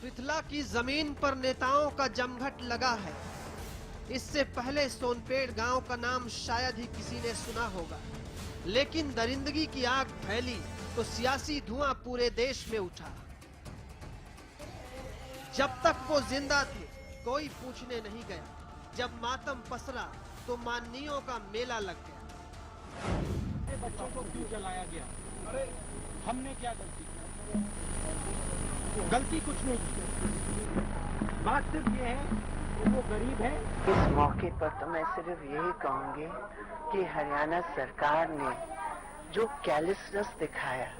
पृथला की जमीन पर नेताओं का जमघट लगा है। इससे पहले सोनपेड़ गांव का नाम शायद ही किसी ने सुना होगा, लेकिन दरिंदगी की आग फैली तो सियासी धुआं पूरे देश में उठा। जब तक वो जिंदा थे कोई पूछने नहीं गया। जब मातम पसरा तो माननीयों का मेला लग गया। बच्चों को क्यों जलाया गया? अरे हमने क्या गलती की? गलती कुछ नहीं की। बात सिर्फ ये है कि वो गरीब है। इस मौके पर तो मैं सिर्फ यही कहूंगी कि हरियाणा सरकार ने जो कैलिसनेस दिखाया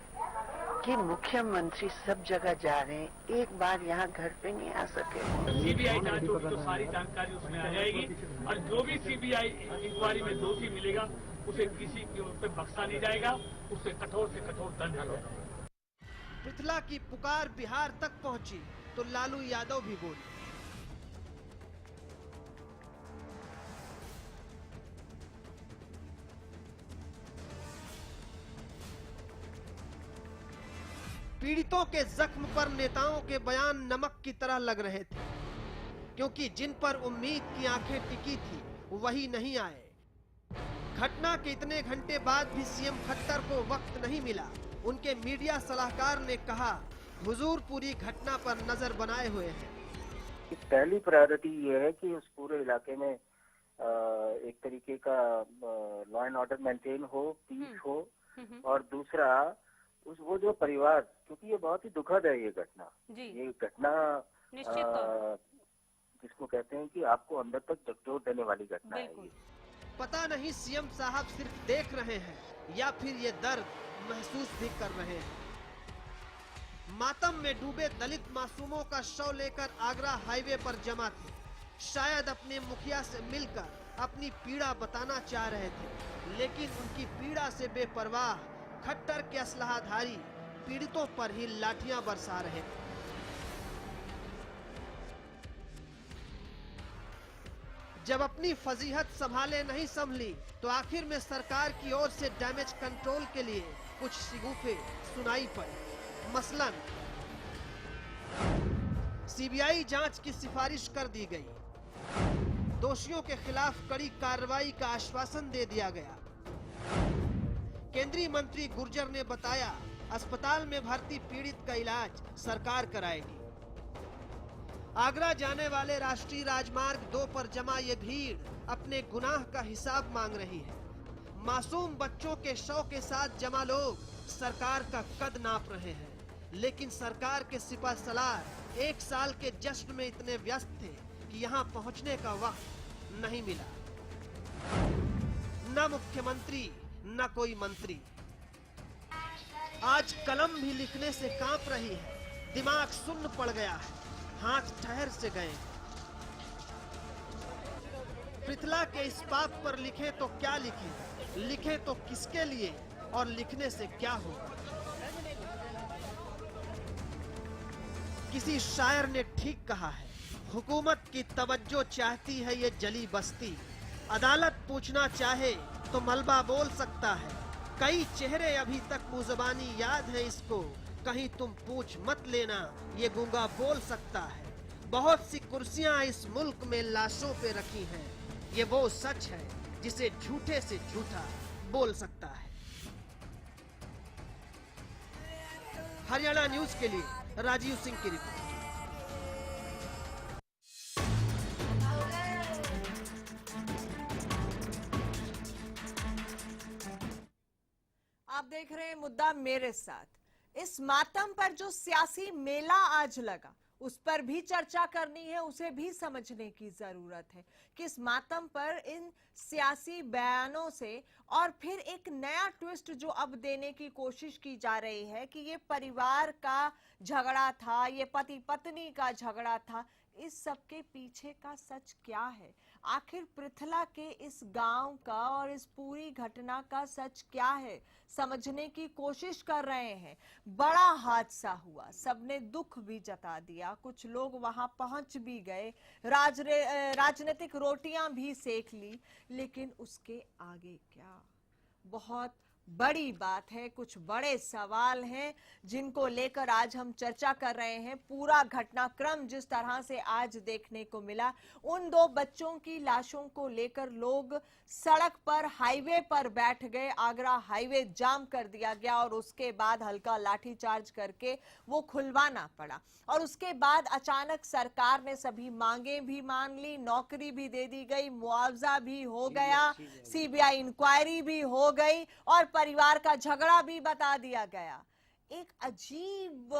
कि मुख्यमंत्री सब जगह जा रहे हैं, एक बार यहाँ घर पे नहीं आ सके। सीबीआई जांच होगी तो सारी जानकारी उसमें आ जाएगी और जो भी सीबीआई इंक्वायरी में दोषी मिलेगा उसे किसी के उस पर बख्शा नहीं जाएगा, उससे कठोर से कठोर दंड होगा। पृथला की पुकार बिहार तक पहुंची तो लालू यादव भी बोले। पीड़ितों के जख्म पर नेताओं के बयान नमक की तरह लग रहे थे, क्योंकि जिन पर उम्मीद की आंखें टिकी थी वही नहीं आए। घटना के इतने घंटे बाद भी सीएम खट्टर को वक्त नहीं मिला। उनके मीडिया सलाहकार ने कहा, हुजूर पूरी घटना पर नजर बनाए हुए हैं। पहली प्रायोरिटी ये है कि उस पूरे इलाके में एक तरीके का लॉ एंड ऑर्डर मेंटेन हो, पीस हो, और दूसरा वो जो परिवार, क्योंकि ये बहुत ही दुखद है ये घटना। ये घटना जिसको कहते हैं कि आपको अंदर तक झकझोर देने वाली घटना है ये। पता नहीं सीएम साहब सिर्फ देख रहे हैं या फिर ये दर्द महसूस भी कर रहे हैं। मातम में डूबे दलित मासूमों का शव लेकर आगरा हाईवे पर जमा थे। शायद अपने मुखिया से मिलकर अपनी पीड़ा बताना चाह रहे थे, लेकिन उनकी पीड़ा से बेपरवाह खट्टर के असलहाधारी पीड़ितों पर ही लाठियां बरसा रहे थे। जब अपनी फजीहत संभाले नहीं संभली तो आखिर में सरकार की ओर से डैमेज कंट्रोल के लिए कुछ शिगुफे सुनाई पड़े। मसलन सीबीआई जांच की सिफारिश कर दी गई। दोषियों के खिलाफ कड़ी कार्रवाई का आश्वासन दे दिया गया। केंद्रीय मंत्री गुर्जर ने बताया, अस्पताल में भर्ती पीड़ित का इलाज सरकार कराएगी। आगरा जाने वाले राष्ट्रीय राजमार्ग 2 पर जमा ये भीड़ अपने गुनाह का हिसाब मांग रही है। मासूम बच्चों के शव के साथ जमा लोग सरकार का कद नाप रहे हैं, लेकिन सरकार के सिपहसालार 1 साल के जश्न में इतने व्यस्त थे कि यहाँ पहुँचने का वक्त नहीं मिला। न मुख्यमंत्री न कोई मंत्री। आज कलम भी लिखने से कांप रही है, दिमाग सुन्न पड़ गया है, हाथ ठहर से गए। पृथला के इस पाप पर लिखे तो क्या लिखे, लिखे तो किसके लिए, और लिखने से क्या होगा। किसी शायर ने ठीक कहा है, हुकूमत की तवज्जो चाहती है ये जली बस्ती। अदालत पूछना चाहे तो मलबा बोल सकता है। कई चेहरे अभी तक मुज़बानी याद है इसको, कहीं तुम पूछ मत लेना ये गूंगा बोल सकता है। बहुत सी कुर्सियां इस मुल्क में लाशों पे रखी हैं, ये वो सच है जिसे झूठे से झूठा बोल सकता है। हरियाणा न्यूज के लिए राजीव सिंह की रिपोर्ट। आप देख रहे हैं मुद्दा मेरे साथ। इस मातम पर जो सियासी मेला आज लगा उस पर भी चर्चा करनी है, उसे भी समझने की जरूरत है कि इस मातम पर इन सियासी बयानों से और फिर एक नया ट्विस्ट जो अब देने की कोशिश की जा रही है कि ये परिवार का झगड़ा था, ये पति पत्नी का झगड़ा था, इस सब के पीछे का सच क्या है। आखिर पृथला के इस गांव का और इस पूरी घटना का सच क्या है, समझने की कोशिश कर रहे हैं। बड़ा हादसा हुआ, सबने दुख भी जता दिया, कुछ लोग वहां पहुंच भी गए, राजनीतिक रोटियां भी सेक ली, लेकिन उसके आगे क्या? बहुत बड़ी बात है, कुछ बड़े सवाल हैं जिनको लेकर आज हम चर्चा कर रहे हैं। पूरा घटनाक्रम जिस तरह से आज देखने को मिला, उन दो बच्चों की लाशों को लेकर लोग सड़क पर, हाईवे पर बैठ गए, आगरा हाईवे जाम कर दिया गया और उसके बाद हल्का लाठीचार्ज करके वो खुलवाना पड़ा। और उसके बाद अचानक सरकार ने सभी मांगे भी मान ली, नौकरी भी दे दी गई, मुआवजा भी हो गया, सीबीआई इंक्वायरी भी हो गई और परिवार का झगड़ा भी बता दिया गया। एक अजीब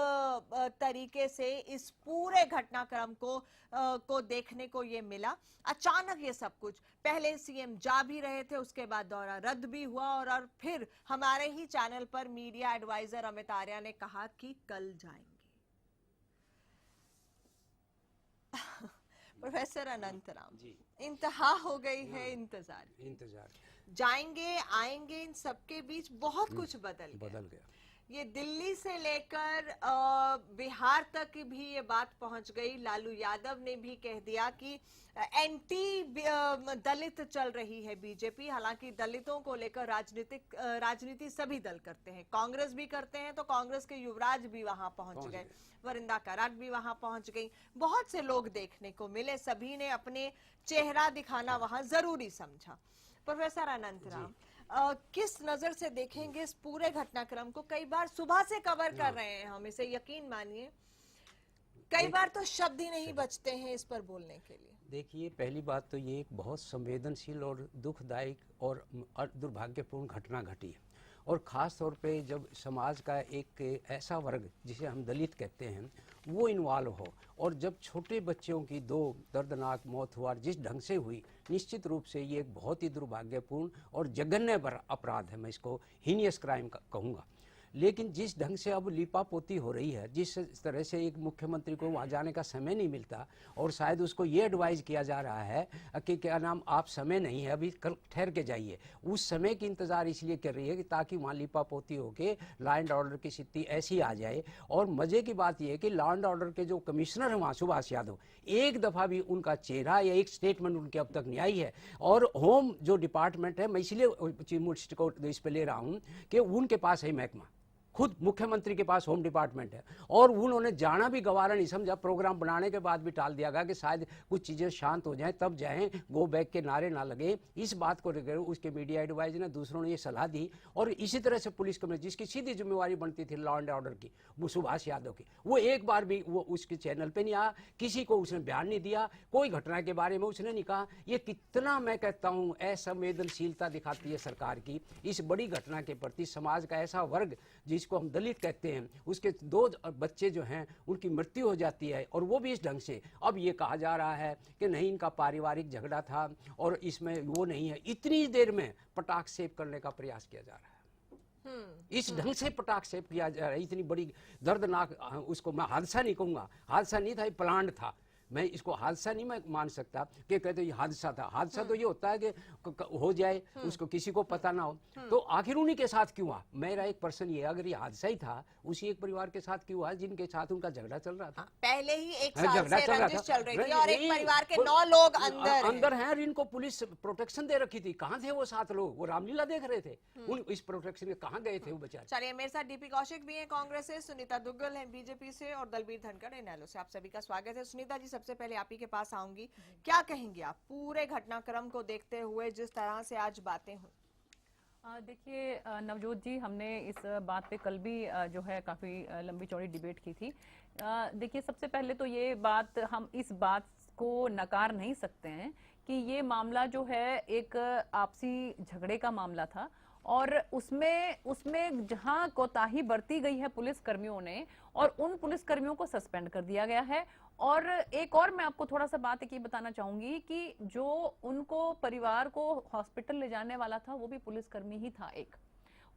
तरीके से इस पूरे घटनाक्रम को देखने को ये मिला। अचानक ये सब कुछ, पहले सीएम जा भी रहे थे, उसके बाद दौरा रद्द भी हुआ और फिर हमारे ही चैनल पर मीडिया एडवाइजर अमित आर्या ने कहा कि कल जाएंगे। प्रोफेसर अनंतराम जी, इंतहा हो गई है इंतजार। जाएंगे आएंगे, इन सबके बीच बहुत कुछ बदल गया। ये दिल्ली से लेकर बिहार तक भी ये बात पहुंच गई। लालू यादव ने भी कह दिया कि एंटी दलित चल रही है बीजेपी। हालांकि दलितों को लेकर राजनीति सभी दल करते हैं, कांग्रेस भी करते हैं, तो कांग्रेस के युवराज भी वहां पहुंच गए, वरिंदा कराट भी वहां पहुंच गई, बहुत से लोग देखने को मिले, सभी ने अपने चेहरा दिखाना वहां जरूरी समझा। प्रोफेसर अनंतराम, किस नजर से देखेंगे इस पूरे घटनाक्रम को? कई बार सुबह से कवर कर रहे हैं हम इसे, यकीन मानिए कई बार तो शब्द ही नहीं बचते हैं इस पर बोलने के लिए। देखिए, पहली बात तो ये एक बहुत संवेदनशील और दुखदायक और दुर्भाग्यपूर्ण घटना घटी है, और ख़ास तौर पे जब समाज का एक ऐसा वर्ग जिसे हम दलित कहते हैं वो इन्वॉल्व हो, और जब छोटे बच्चों की दो दर्दनाक मौत हुआ जिस ढंग से हुई, निश्चित रूप से ये एक बहुत ही दुर्भाग्यपूर्ण और जघन्य अपराध है। मैं इसको हीनियस क्राइम कहूँगा। लेकिन जिस ढंग से अब लीपापोती हो रही है, जिस तरह से एक मुख्यमंत्री को वहाँ जाने का समय नहीं मिलता और शायद उसको ये एडवाइस किया जा रहा है कि क्या नाम, आप समय नहीं है अभी, कल ठहर के जाइए, उस समय की इंतज़ार इसलिए कर रही है कि ताकि वहाँ लीपापोती होकर लॉ एंड ऑर्डर की स्थिति ऐसी आ जाए। और मज़े की बात यह है कि लॉ एंड ऑर्डर के जो कमिश्नर हैं वहाँ, सुभाष यादव, एक दफ़ा भी उनका चेहरा या एक स्टेटमेंट उनके अब तक नहीं आई है। और होम जो डिपार्टमेंट है, मैं इसलिए चीफ मिनिस्टर को इस पर ले रहा हूँ कि उनके पास है महकमा, खुद मुख्यमंत्री के पास होम डिपार्टमेंट है, और उन्होंने जाना भी गवारा नहीं समझा। प्रोग्राम बनाने के बाद भी टाल दिया गया कि शायद कुछ चीज़ें शांत हो जाएं तब जाएं, गो बैक के नारे ना लगे। इस बात को लेकर उसके मीडिया एडवाइजर ने, दूसरों ने ये सलाह दी। और इसी तरह से पुलिस कमिश्नर, जिसकी सीधी जिम्मेवारी बनती थी लॉ एंड ऑर्डर की, वो सुभाष यादव की, वो एक बार भी वो उसके चैनल पर नहीं आया, किसी को उसने बयान नहीं दिया, कोई घटना के बारे में उसने नहीं कहा। ये कितना, मैं कहता हूँ, असंवेदनशीलता दिखाती है सरकार की इस बड़ी घटना के प्रति। समाज का ऐसा वर्ग जिसको हम दलित कहते हैं, उसके दो बच्चे जो हैं उनकी मृत्यु हो जाती है, और वो भी इस ढंग से। अब ये कहा जा रहा है कि नहीं, इनका पारिवारिक झगड़ा था और इसमें वो नहीं है। इतनी देर में पटाख सेव करने का प्रयास किया जा रहा है, इस ढंग से पटाख सेव किया जा रहा है। इतनी बड़ी दर्दनाक, उसको मैं हादसा नहीं कहूँगा, हादसा नहीं था, ये प्लांट था। मैं इसको हादसा नहीं मैं मान सकता कि कहते ये हादसा था। हादसा तो ये होता है कि हो जाए, उसको किसी को पता ना हो, तो आखिर उन्हीं के साथ क्यों हुआ? मेरा एक पर्सन ये, अगर ये हादसा ही था, उसी एक परिवार के साथ क्यों हुआ जिनके साथ उनका झगड़ा चल रहा था। पहले ही एक साल से रंजिश चल रही थी और एक परिवार के 9 लोग अंदर हैं, और इनको पुलिस प्रोटेक्शन दे रखी थी। कहाँ थे वो 7 लोग? वो रामलीला देख रहे थे, उन इस प्रोटेक्शन में कहाँ गए थे वो बेचारे? चलिए, मेरे साथ डीपी कौशिक भी है कांग्रेस से, सुनीता दुग्गल है बीजेपी से, और दलबीर धनखड़ इनेलो से। आप सभी का स्वागत है। सुनीता जी, सबसे पहले आप ही के पास आऊंगी, क्या कहेंगे आप पूरे घटनाक्रम को देखते हुए जिस तरह से आज बातें हुई? देखिए नवजोत जी, हमने इस बात पे कल भी जो है काफ़ी लंबी चौड़ी डिबेट की थी। देखिए, सबसे पहले तो ये बात, हम इस बात को नकार नहीं सकते हैं कि ये मामला जो है एक आपसी झगड़े का मामला था, और उसमें जहां कोताही बरती गई है पुलिस कर्मियों ने, और उन पुलिस कर्मियों को सस्पेंड कर दिया गया है। और एक और मैं आपको थोड़ा सा बात ये बताना चाहूंगी कि जो उनको परिवार को हॉस्पिटल ले जाने वाला था वो भी पुलिसकर्मी ही था एक,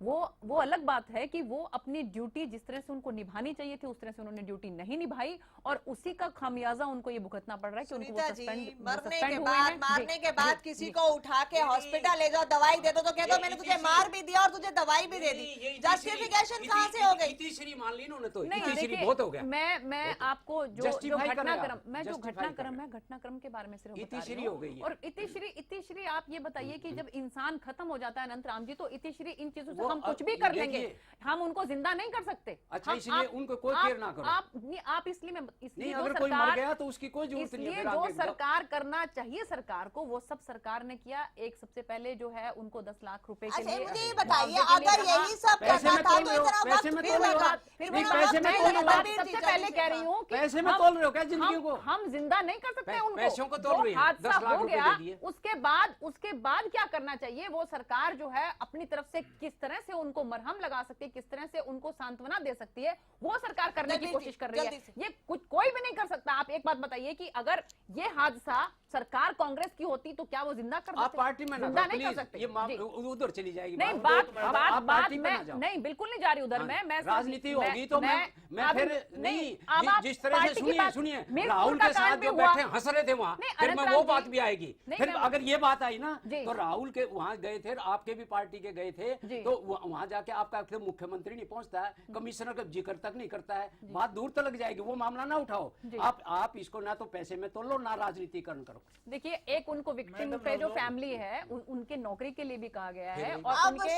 वो अलग बात है कि वो अपनी ड्यूटी जिस तरह से उनको निभानी चाहिए थी उस तरह से उन्होंने ड्यूटी नहीं निभाई और उसी का खामियाजा उनको ये भुगतना पड़ रहा है कि उनको सुनीता जी, मरने के हुए बाद हैं। मारने के बाद जी, किसी जी। को उठा के हॉस्पिटल ले जाओ, दवाई दे दो तो कह दो मैंने तुझे मार भी दिया और तुझे दवाई भी दे दी। जस्टिफिकेशन कहाँ से हो गई? तीसरी मान ली इन्होंने तो, नहीं तीसरी देखिए, बहुत हो गया। मैं आपको जो Justify घटनाक्रम करेगा, मैं जो justify घटनाक्रम करेगा। है घटनाक्रम के बारे में सिर्फ बता इतिश्री रही हो हूँ। गई है। और इतिश्री आप ये बताइए कि जब इंसान खत्म हो जाता है अनंत राम जी तो इतिश्री इन चीजों से वो हम कुछ अब भी कर देखिए। लेंगे, हम उनको जिंदा नहीं कर सकते। अच्छा, हम- इसलिए उनको कोई केयर ना करो। आप इसलिए नहीं, जो अगर कोई मर सरकार गया तो उसकी कोई जरूरत नहीं है। इसलिए फिर जो आगे सरकार करना चाहिए सरकार को वो सब सरकार ने किया। एक सबसे पहले जो है उनको 10 लाख रुपए के अच्छा लिए मुझे ये बताइए, मुआवजे के लिए अगर कहा। यही सब पैसे करना में था तोल तो रहे हो, इतना पैसे वक्त में फिर तोल रहे हो। लगा, फिर नहीं, वो पैसे में मैं तोल ये रहे हो। बात फिर सबसे जी, पहले जी, कह रही हूँ कि पैसे में हम- तोल रहे हो क्या जिंदगी को? हम जिंदा नहीं कर सकते उनको। पैसों को तोल जो रही है, हादसा 10 लाख हो रुपए गया दे दिए। उसके बाद क्या करना चाहिए? वो सरकार जो है अपनी तरफ से किस तरह से उनको मरहम लगा सकती है, किस तरह से उनको सांत्वना दे सकती है, वो सरकार करने की जल्दी कोशिश कर रही है। जल्दी से। ये कुछ कोई भी नहीं कर सकता। आप एक बात बताइए कि अगर ये हादसा सरकार कांग्रेस की होती तो क्या वो जिंदा कर आप सकते? पार्टी में ना जिंदा जाओ, नहीं कर प्लीज। सकते। ये जी। उधर चली जाएगी नहीं बात। बात आप बात पार्टी में मैं ना जाओ। नहीं बिल्कुल नहीं जा रही उधर। हाँ, मैं राजनीति होगी तो मैं अब फिर नहीं अब आप जिस तरह पार्टी से की बात- सुनिए मीरपुर राहुल का के साथ कांड भी जो हुआ। बैठे हंस रहे थे वहाँ, नहीं, फिर अनंत मैं राम वो जी- बात भी आएगी। नहीं, फिर मैं- अगर ये बात आई ना जी। तो राहुल के वहाँ गए थे, आपके भी पार्टी के गए थे, जी। तो वहाँ जाके आपका फिर मुख्यमंत्री नहीं पहुंचता है, कमिश्नर का जिक्र तक नहीं करता है, बात दूर तक लग जाएगी। वो मामला ना उठाओ जी। आप इसको ना तो पैसे में तोल लो ना राजनीतिकरण करो। देखिए एक उनको विक्टिम पे जो फैमिली है उनके नौकरी के लिए भी कहा गया है फिर- और अब उनके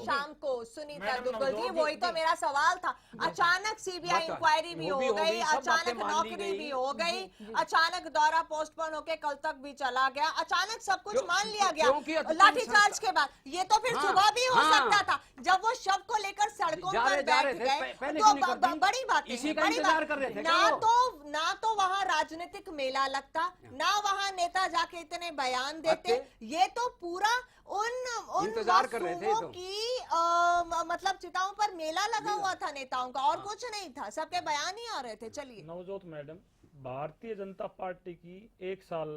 शाम को सुनीता दुग्गल जी, वही तो मेरा सवाल था। अचानक सीबीआई बता, इंक्वायरी भी वो हो भी हो गई, गई, सब बातें अचानक मान ली नौकरी गई। भी हो गई, अचानक दौरा पोस्टपोन होके कल तक भी चला गया, अचानक सब कुछ मान लिया क्योंकि गया अधिकतम लाठीचार्ज के बाद। ये तो फिर हाँ, सुबह भी हो हाँ। सकता था जब वो शव को लेकर सड़कों जा पर रहे बैठ थे, गए। पहले तो क्यों नहीं करती? बड़ी बात इसी का इंतजार कर रहे थे क्या वो? ना तो वहाँ राजनीतिक मेला लगता, ना वहाँ नेता जाके इतने बयान देते। ये तो पूरा उन इंतजार कर रहे थे मासूमों तो। की मतलब चिताओं पर मेला लगा हुआ था नेताओं का, और कुछ नहीं था, सबके बयान ही आ रहे थे। चलिए नवजोत मैडम, भारतीय जनता पार्टी की 1 साल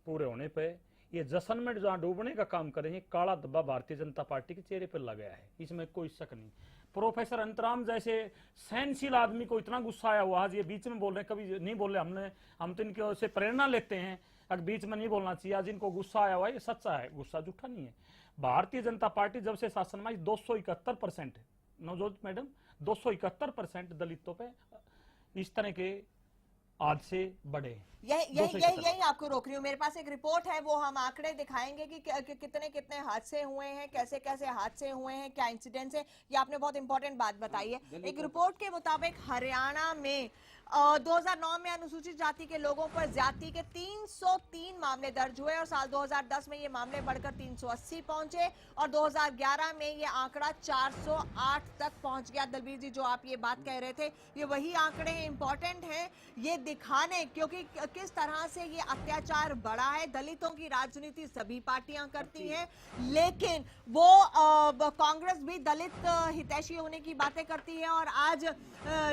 पूरे होने पे ये जश्न में जहाँ डूबने का काम कर रही है, काला धब्बा भारतीय जनता पार्टी के चेहरे पर लग गया है, इसमें कोई शक नहीं। प्रोफेसर अंतराम जैसे सहनशील आदमी को इतना गुस्सा आया हुआ, आज ये बीच में बोल रहे हैं, कभी नहीं बोल रहे, हम तो इनकी ओर से प्रेरणा लेते हैं, अगर बीच में नहीं बोलना चाहिए। आज इनको गुस्सा आया हुआ है, ये सच्चा है, गुस्सा झूठा नहीं है। भारतीय जनता पार्टी जब से शासन में आई 271% नवजोत मैडम 271% दलितों पे इस तरह के हादसे बढ़े। यही आपको रोक रही हूँ। मेरे पास एक रिपोर्ट है, वो हम आंकड़े दिखाएंगे कि कितने हादसे हुए हैं, कैसे कैसे हादसे हुए हैं, क्या इंसिडेंट्स है। ये आपने बहुत इंपॉर्टेंट बात बताई है। एक रिपोर्ट के मुताबिक हरियाणा में 2009 में अनुसूचित जाति के लोगों पर ज्यादती के 303 मामले दर्ज हुए और साल 2010 में ये मामले बढ़कर 380 पहुंचे और 2011 में ये आंकड़ा 408 तक पहुंच गया। दलबीर जी, जो आप ये बात कह रहे थे, ये वही आंकड़े हैं, इंपॉर्टेंट हैं ये दिखाने, क्योंकि किस तरह से ये अत्याचार बढ़ा है। दलितों की राजनीति सभी पार्टियां करती हैं, लेकिन वो कांग्रेस भी दलित हितैषी होने की बातें करती है। और आज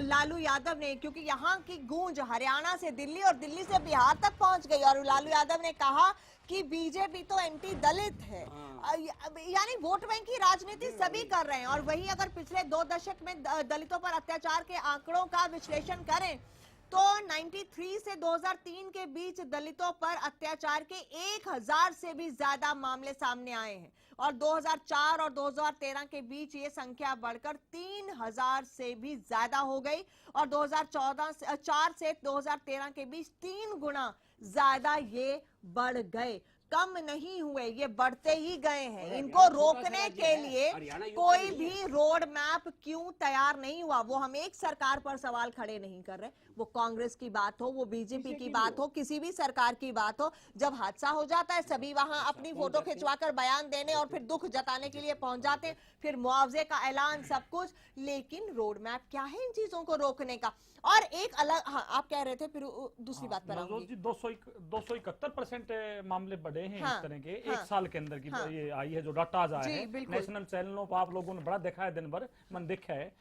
लालू यादव ने, क्योंकि यहाँ की गूंज हरियाणा से दिल्ली और दिल्ली से बिहार तक पहुंच गई, और लालू यादव ने कहा कि बीजेपी तो एंटी दलित है, यानी वोट बैंक की राजनीति सभी कर रहे हैं। और वही अगर पिछले 2 दशक में दलितों पर अत्याचार के आंकड़ों का विश्लेषण करें तो 93 से 2003 के बीच दलितों पर अत्याचार के 1000 से भी ज्यादा मामले सामने आए हैं और 2004 और 2013 के बीच ये संख्या बढ़कर 3000 से भी ज्यादा हो गई और 2004 से 2013 के बीच 3 गुना ज्यादा ये बढ़ गए, कम नहीं हुए, ये बढ़ते ही गए हैं। इनको रोकने के लिए कोई भी रोड मैप क्यों तैयार नहीं हुआ? वो हम एक सरकार पर सवाल खड़े नहीं कर रहे, वो कांग्रेस की बात हो, वो बीजेपी की बात हो, किसी भी सरकार की बात हो, जब हादसा हो जाता है सभी वहां अपनी फोटो खिंचवाकर बयान देने और फिर दुख जताने के लिए पहुंच जाते हैं, फिर मुआवजे का ऐलान, सब कुछ। लेकिन रोड मैप क्या है इन चीजों को रोकने का? और एक अलग, हाँ आप कह रहे थे, फिर दूसरी बात पर आऊंगी। 271% मामले बढ़े हैं हाँ, इस तरह के हाँ, 1 साल के अंदर की। हाँ, ये आई है जो डाटा आज आया जी, है बिल्कुल। नेशनल चैनलों पर, आप लोगों ने बड़ा देखा है, दिन भर मन देखा है।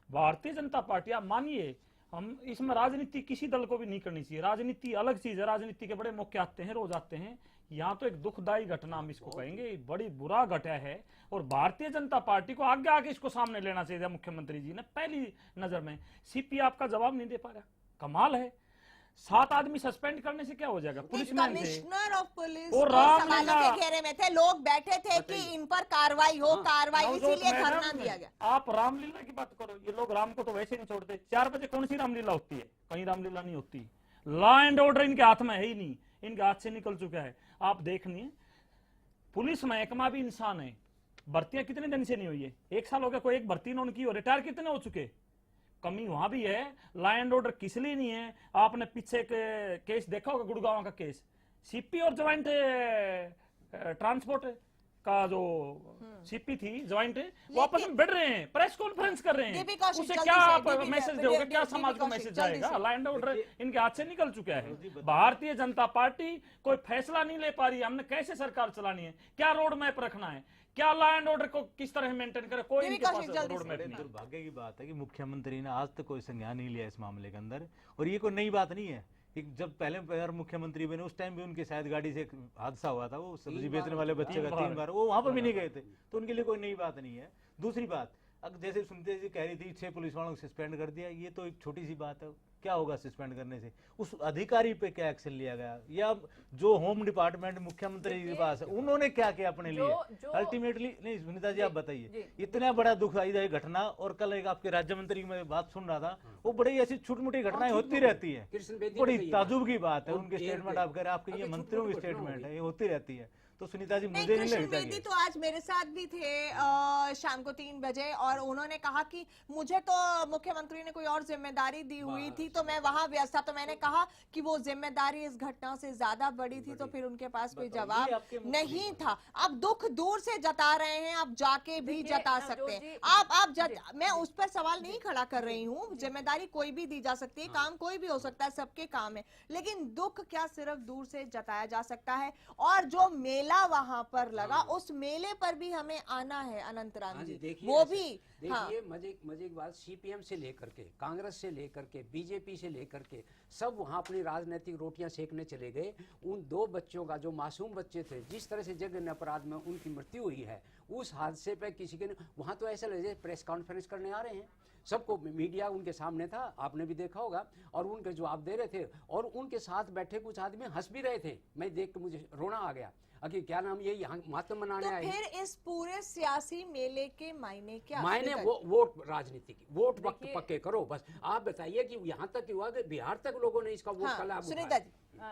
भारतीय जनता पार्टी, आप मानिए हम इसमें राजनीति किसी दल को भी नहीं करनी चाहिए। राजनीति अलग चीज है, राजनीति के बड़े मौके आते हैं, रोज आते हैं। यहाँ तो एक दुखदायी घटना हम इसको कहेंगे, बड़ी बुरा घटा है। और भारतीय जनता पार्टी को आगे आगे इसको सामने लेना चाहिए। मुख्यमंत्री जी ने पहली नजर में सीपी आपका जवाब नहीं दे पा रहा, कमाल है। 7 आदमी सस्पेंड करने से क्या हो जाएगा? पुलिसमैन थे कमिश्नर ऑफ पुलिस और सवालों के घेरे में थे, लोग बैठे थे कि इन पर कार्रवाई हो, कार्रवाई, इसीलिए धरना दिया गया। आप रामलीला की बात करो, ये लोग राम को तो वैसे नहीं छोड़ते। 4 बजे कौन सी रामलीला होती है? कहीं रामलीला नहीं होती। लॉ एंड ऑर्डर इनके हाथ में है ही नहीं, इनके हाथ से निकल चुका है। आप देखनिए, पुलिस महकमा भी इंसान है। भर्तियां कितने दिन से नहीं हुई है? 1 साल हो गया, कोई एक भर्ती इन्होंने की हो? रिटायर कितने हो चुके? कमी वहां भी है। लॉ एंड ऑर्डर किस लिए नहीं है? आपने पीछे केस देखा होगा, गुड़गांव का केस, सीपी और ज्वाइंट ट्रांसपोर्ट का जो सीपी थी ज्वाइंट, वो आपस में बढ़ रहे हैं, प्रेस कॉन्फ्रेंस कर रहे हैं। उसे क्या आप मैसेज दोगे? क्या समाज को मैसेज जाएगा? लॉ एंड ऑर्डर इनके हाथ से निकल चुका है। भारतीय जनता पार्टी कोई फैसला नहीं ले पा रही है, हमने कैसे सरकार चलानी है, क्या रोड मैप रखना है, क्या लॉ एंड ऑर्डर को किस तरह मेंटेन करे, कोई इनके पास रोड मैप नहीं। दुर्भाग्य की बात है कि मुख्यमंत्री ने आज तक कोई संज्ञान नहीं लिया इस मामले के अंदर। और ये कोई नई बात नहीं है। जब पहले मुख्यमंत्री बने उस टाइम भी उनके शायद गाड़ी से एक हादसा हुआ था, वो सब्जी बेचने वाले बच्चे का 3 बार, वो वहां पर भी नहीं गए थे, तो उनके लिए कोई नई बात नहीं है। दूसरी बात, अब जैसे सुनते जी कह रही थी 6 पुलिस वालों को सस्पेंड कर दिया, ये तो एक छोटी सी बात है। क्या होगा सस्पेंड करने से? उस अधिकारी पे क्या एक्शन लिया गया, या जो होम डिपार्टमेंट मुख्यमंत्री के पास है उन्होंने क्या किया अपने लिए? अल्टीमेटली नहीं, सुनीता जी आप बताइए, इतना बड़ा दुखदायी घटना। और कल एक आपके राज्य मंत्री की मैं बात सुन रहा था, वो बड़ी ऐसी छोटी मोटी घटनाएं होती रहती है, बड़ी ताजुब की बात है। उनके स्टेटमेंट आप कह रहे, आपके ये मंत्रियों की स्टेटमेंट है, ये होती रहती है। तो सुनीता जी मुझे नहीं लगता बेदी तो आज मेरे साथ भी थे शाम को 3 बजे, और उन्होंने कहा कि मुझे तो मुख्यमंत्री ने कोई और जिम्मेदारी दी हुई थी तो मैं वहां व्यस्त था। तो मैंने कहा कि वो जिम्मेदारी इस घटना से ज्यादा बड़ी थी, तो फिर उनके पास कोई जवाब नहीं था। अब दुख दूर से जता रहे हैं, आप जाके भी जता सकते हैं। आप मैं उस पर सवाल नहीं खड़ा कर रही हूँ, जिम्मेदारी कोई भी दी जा सकती है, काम कोई भी हो सकता है, सबके काम है, लेकिन दुख क्या सिर्फ दूर से जताया जा सकता है? और जो मेला वहां पर लगा, उस मेले पर भी हमें आना है अनंतराम जी, वो भी देखिए। मजे की बात, सीपीएम से लेकर के कांग्रेस से लेकर के बीजेपी से लेकर के सब वहां अपनी राजनीतिक रोटियां सेकने चले गए। उन 2 बच्चों का, जो मासूम बच्चे थे, जिस तरह से जघन्य अपराध में उनकी मृत्यु हुई है, उस हादसे पे किसी के वहां तो ऐसा लगे प्रेस कॉन्फ्रेंस करने आ रहे हैं, सबको मीडिया उनके सामने था, आपने भी देखा होगा, और उनके जवाब दे रहे थे। और उनके साथ बैठे कुछ आदमी हंस भी रहे थे, मैं देख के मुझे रोना आ गया। अभी क्या नाम, ये यहाँ मातम मनाने आए। तो फिर इस पूरे सियासी मेले के मायने क्या? मायने वोट, राजनीति की वोट वक्त पक्के करो बस। आप बताइए कि यहाँ तक हुआ कि बिहार तक लोगों ने इसका वोट का लाभ सुनीता जी।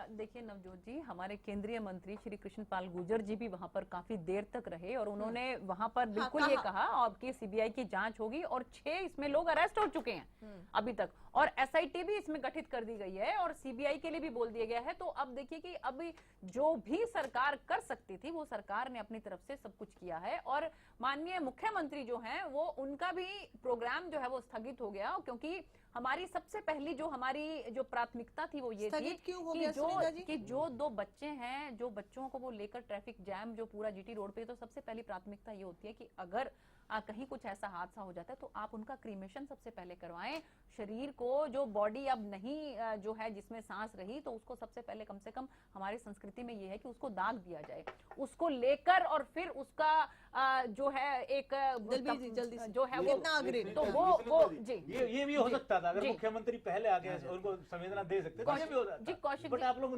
देखिए नवजोत जी, हमारे केंद्रीय मंत्री श्री कृष्ण पाल गुर्जर जी भी वहां पर काफी देर तक रहे, और उन्होंने वहां पर बिल्कुल ये कहा अब कि सीबीआई की जांच होगी, और 6 इसमें लोग अरेस्ट हो चुके हैं अभी तक, और एसआईटी भी इसमें गठित कर दी गई है, और सीबीआई के लिए भी बोल दिया गया है। तो अब देखिए कि अब जो भी सरकार कर सकती थी वो सरकार ने अपनी तरफ से सब कुछ किया है, और माननीय मुख्यमंत्री जो हैं वो उनका भी प्रोग्राम जो है वो स्थगित हो गया, क्योंकि हमारी सबसे पहली जो हमारी जो प्राथमिकता थी वो ये थी कि जो 2 बच्चे हैं, जो बच्चों को वो लेकर ट्रैफिक जैम जो पूरा जीटी रोड पे, तो सबसे पहली प्राथमिकता ये होती है कि अगर कहीं कुछ ऐसा हादसा हो जाता है तो आप उनका क्रीमेशन सबसे पहले करवाएं। शरीर को, जो बॉडी अब नहीं जो है जिसमें सांस रही, तो उसको सबसे पहले कम से कम हमारी संस्कृति में ये है कि उसको दाग दिया जाए, उसको लेकर और फिर उसका जो है एक जल्दी जो है वो तो वो जी ये भी हो सकता था अगर मुख्यमंत्री पहले आ गए, उनको संवेदना दे सकते जी। कौशिक बट आप लोग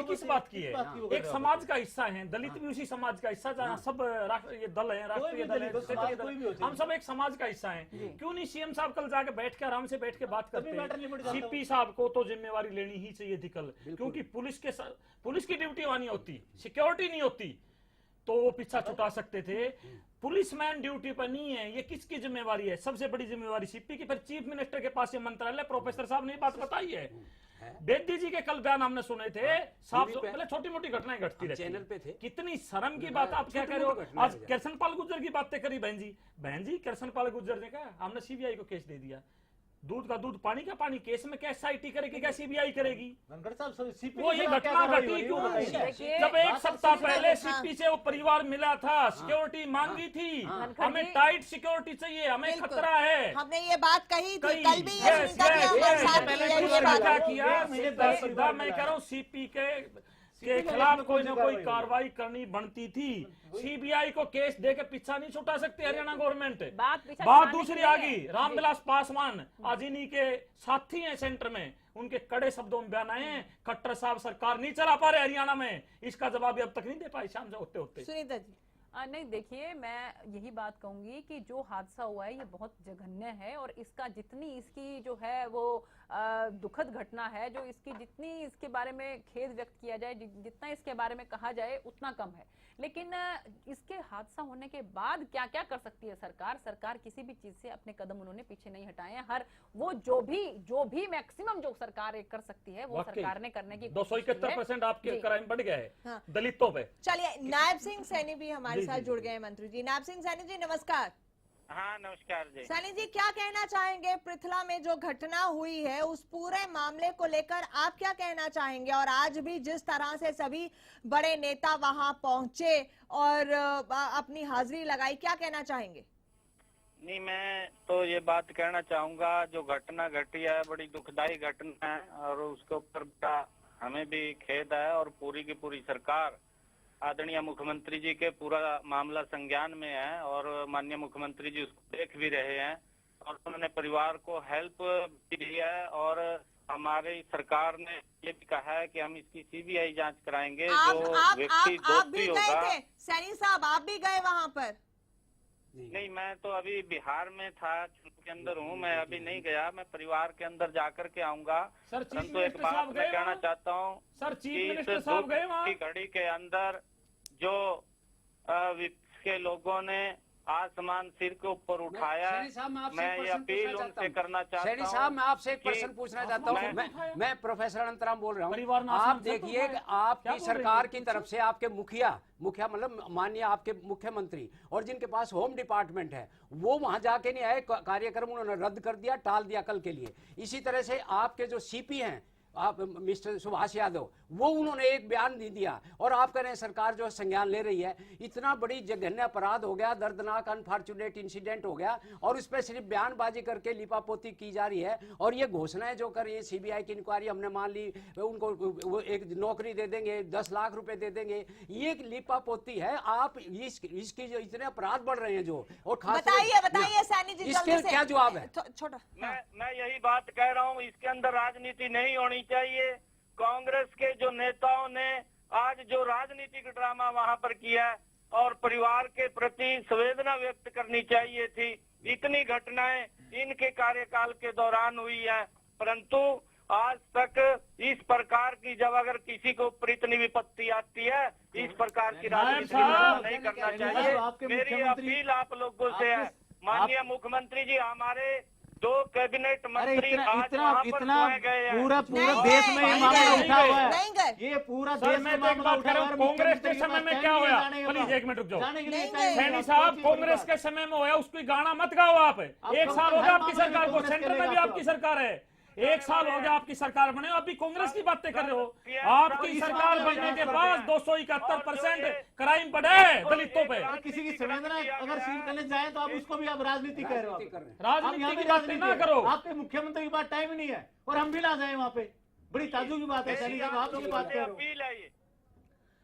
किस बात की है? एक समाज का हिस्सा है, दलित भी उसी समाज का हिस्सा, जहाँ सब ये दल है, राष्ट्रीय दल है, हम सब एक समाज का हिस्सा है। क्यों नहीं सीएम साहब कल जाके बैठ के आराम से बैठ के बात करते हैं? सीपी साहब को तो जिम्मेवारी लेनी ही चाहिए थी कल, क्योंकि पुलिस की ड्यूटी वहां नहीं होती, सिक्योरिटी नहीं होती, तो वो पीछा छुटा सकते थे। पुलिसमैन ड्यूटी पर नहीं है, ये किसकी जिम्मेवारी है? सबसे बड़ी जिम्मेवारी सीपी की। फिर चीफ मिनिस्टर के पास ये मंत्रालय, प्रोफेसर साहब ने बात बताई है। बेदी जी के कल बयान हमने सुने थे, साफ मतलब छोटी मोटी घटनाएं घटती रहती चैनल पे थे। कितनी शर्म की बात आप क्या कह रहे हो? आज कृष्णपाल गुर्जर की बातें करी बहन जी कृष्णपाल गुर्जर ने कहा हमने सीबीआई को केस दे दिया। दूध का दूध पानी का पानी, केस में क्या एसआईटी करेगी, क्या सीबीआई करेगी? धनखड़ साहब सीपी वो ये घटना घटी क्यों? जब एक सप्ताह पहले सीपी से वो परिवार मिला था, सिक्योरिटी मांगी थी, हमें टाइट सिक्योरिटी चाहिए, हमें खतरा है। हमने ये बात कही थी कल भी, ये सुनीता जी हमारे साथ ही है ये बात। क्या किया सीधा मैं कह रहा हूँ, सीपी के खिलाफ कोई ना कोई कार्रवाई करनी बनती थी। सीबीआई को केस दे के पीछा नहीं छुटा सकती हरियाणा गवर्नमेंट। बात दूसरी आ गई, रामविलास पासवान आज इन्हीं के साथी हैं सेंटर में, उनके कड़े शब्दों में बयान आए हैं, खट्टर साहब सरकार नहीं चला पा रहे हरियाणा में, इसका जवाब अब तक नहीं दे पाए शाम से होते होते। सुनीता जी नहीं, देखिए मैं यही बात कहूंगी कि जो हादसा हुआ है ये बहुत जघन्य है, और इसका जितनी इसकी जो है वो दुखद घटना है, जो इसकी जितनी इसके बारे में खेद व्यक्त किया जाए, जितना इसके बारे में कहा जाए उतना कम है। लेकिन इसके हादसा होने के बाद क्या क्या कर सकती है सरकार? सरकार किसी भी चीज से अपने कदम उन्होंने पीछे नहीं हटाए हैं। हर वो जो भी मैक्सिमम जो सरकार कर सकती है वो सरकार ने करने की 271% आपके क्राइम बढ़ गया है दलितों पे। चलिए नायब सिंह सैनी भी हमारे साथ जुड़ गए मंत्री जी। नायब सिंह सैनी जी नमस्कार। हाँ नमस्कार जी। सैनी जी क्या कहना चाहेंगे, पृथला में जो घटना हुई है उस पूरे मामले को लेकर आप क्या कहना चाहेंगे? और आज भी जिस तरह से सभी बड़े नेता वहां पहुंचे और अपनी हाजिरी लगाई, क्या कहना चाहेंगे? नहीं, मैं तो ये बात कहना चाहूंगा, जो घटना घटी है बड़ी दुखदाई घटना है, और उसके ऊपर हमें भी खेद है, और पूरी की पूरी सरकार आदरणीय मुख्यमंत्री जी के पूरा मामला संज्ञान में है, और माननीय मुख्यमंत्री जी उसको देख भी रहे हैं, और उन्होंने परिवार को हेल्प भी दी है, और हमारी सरकार ने ये भी कहा है कि हम इसकी सीबीआई जांच कराएंगे। जो व्यक्ति दोषी होगा। सैनी साहब आप भी गए वहां पर? नहीं, मैं तो अभी बिहार में था, के अंदर हूँ, मैं अभी नहीं गया, मैं परिवार के अंदर जाकर के आऊंगा। परंतु एक बात मैं कहना चाहता हूँ कि इस दुख की घड़ी के अंदर जो के लोगों ने आसमान सिर के ऊपर उठाया, मैं ये अपील उनसे करना चाहता हूँ। साहब मैं आपसे एक प्रश्न पूछना चाहता हूँ। मैं प्रोफेसर अनंतराम बोल रहा हूँ। आप देखिए कि आपकी सरकार की तरफ से आपके मुखिया मतलब माननीय आपके मुख्यमंत्री और जिनके पास होम डिपार्टमेंट है वो वहां जाके नहीं आए, कार्यक्रम उन्होंने रद्द कर दिया, टाल दिया कल के लिए। इसी तरह से आपके जो सीपी हैं आप मिस्टर सुभाष यादव, वो उन्होंने एक बयान दे दिया, और आप कह रहे हैं सरकार जो संज्ञान ले रही है। इतना बड़ी जघन्य अपराध हो गया, दर्दनाक अनफॉर्चुनेट इंसिडेंट हो गया, और उस पर सिर्फ बयानबाजी करके लिपापोती की जा रही है। और ये घोषणाएं जो कर रही है, सीबीआई की इंक्वायरी हमने मान ली, उनको वो एक नौकरी दे देंगे, 10 लाख रुपए दे देंगे, ये लिपापोती है। आप इसकी जो इतने अपराध बढ़ रहे हैं जो, और बताइए सैनी जी इसके क्या जवाब है? छोटा मैं यही बात कह रहा हूँ, इसके अंदर राजनीति नहीं होनी चाहिए। कांग्रेस के जो नेताओं ने आज जो राजनीतिक ड्रामा वहां पर किया, और परिवार के प्रति संवेदना व्यक्त करनी चाहिए थी। इतनी घटनाएं इनके कार्यकाल के दौरान हुई है, परंतु आज तक इस प्रकार की जब अगर किसी को ऊपर इतनी विपत्ति आती है, इस प्रकार की राजनीति नहीं करना चाहिए। मेरी अपील आप लोगों से है, माननीय मुख्यमंत्री जी, हमारे 2 कैबिनेट मंत्री इतना पूरा देश में ये मामला उठा हुआ है, ये पूरा देश में मामला उठा हुआ है। कांग्रेस के समय में क्या हुआ? प्लीज एक मिनट रुक जाओ सैनी साहब, कांग्रेस के समय में होया उसको गाना मत गाओ आप। 1 साल हो गया आपकी सरकार को, सेंटर में भी आपकी सरकार है, 1 साल हो गया आपकी सरकार बने, अभी कांग्रेस की बातें कर रहे हो। आपकी सरकार बनने के बाद 271% क्राइम बढ़े दलितों पे। किसी की संवेदना अगर सील करने जाए तो आप उसको भी आप राजनीति कर रहे हो। राजनीति की बातें ना करो। आपके मुख्यमंत्री के पास टाइम ही नहीं है और हम भी ला जाए वहाँ पे। बड़ी ताज्जुब की बात है सैनी साहब, आप लोग बात कर रहे हो।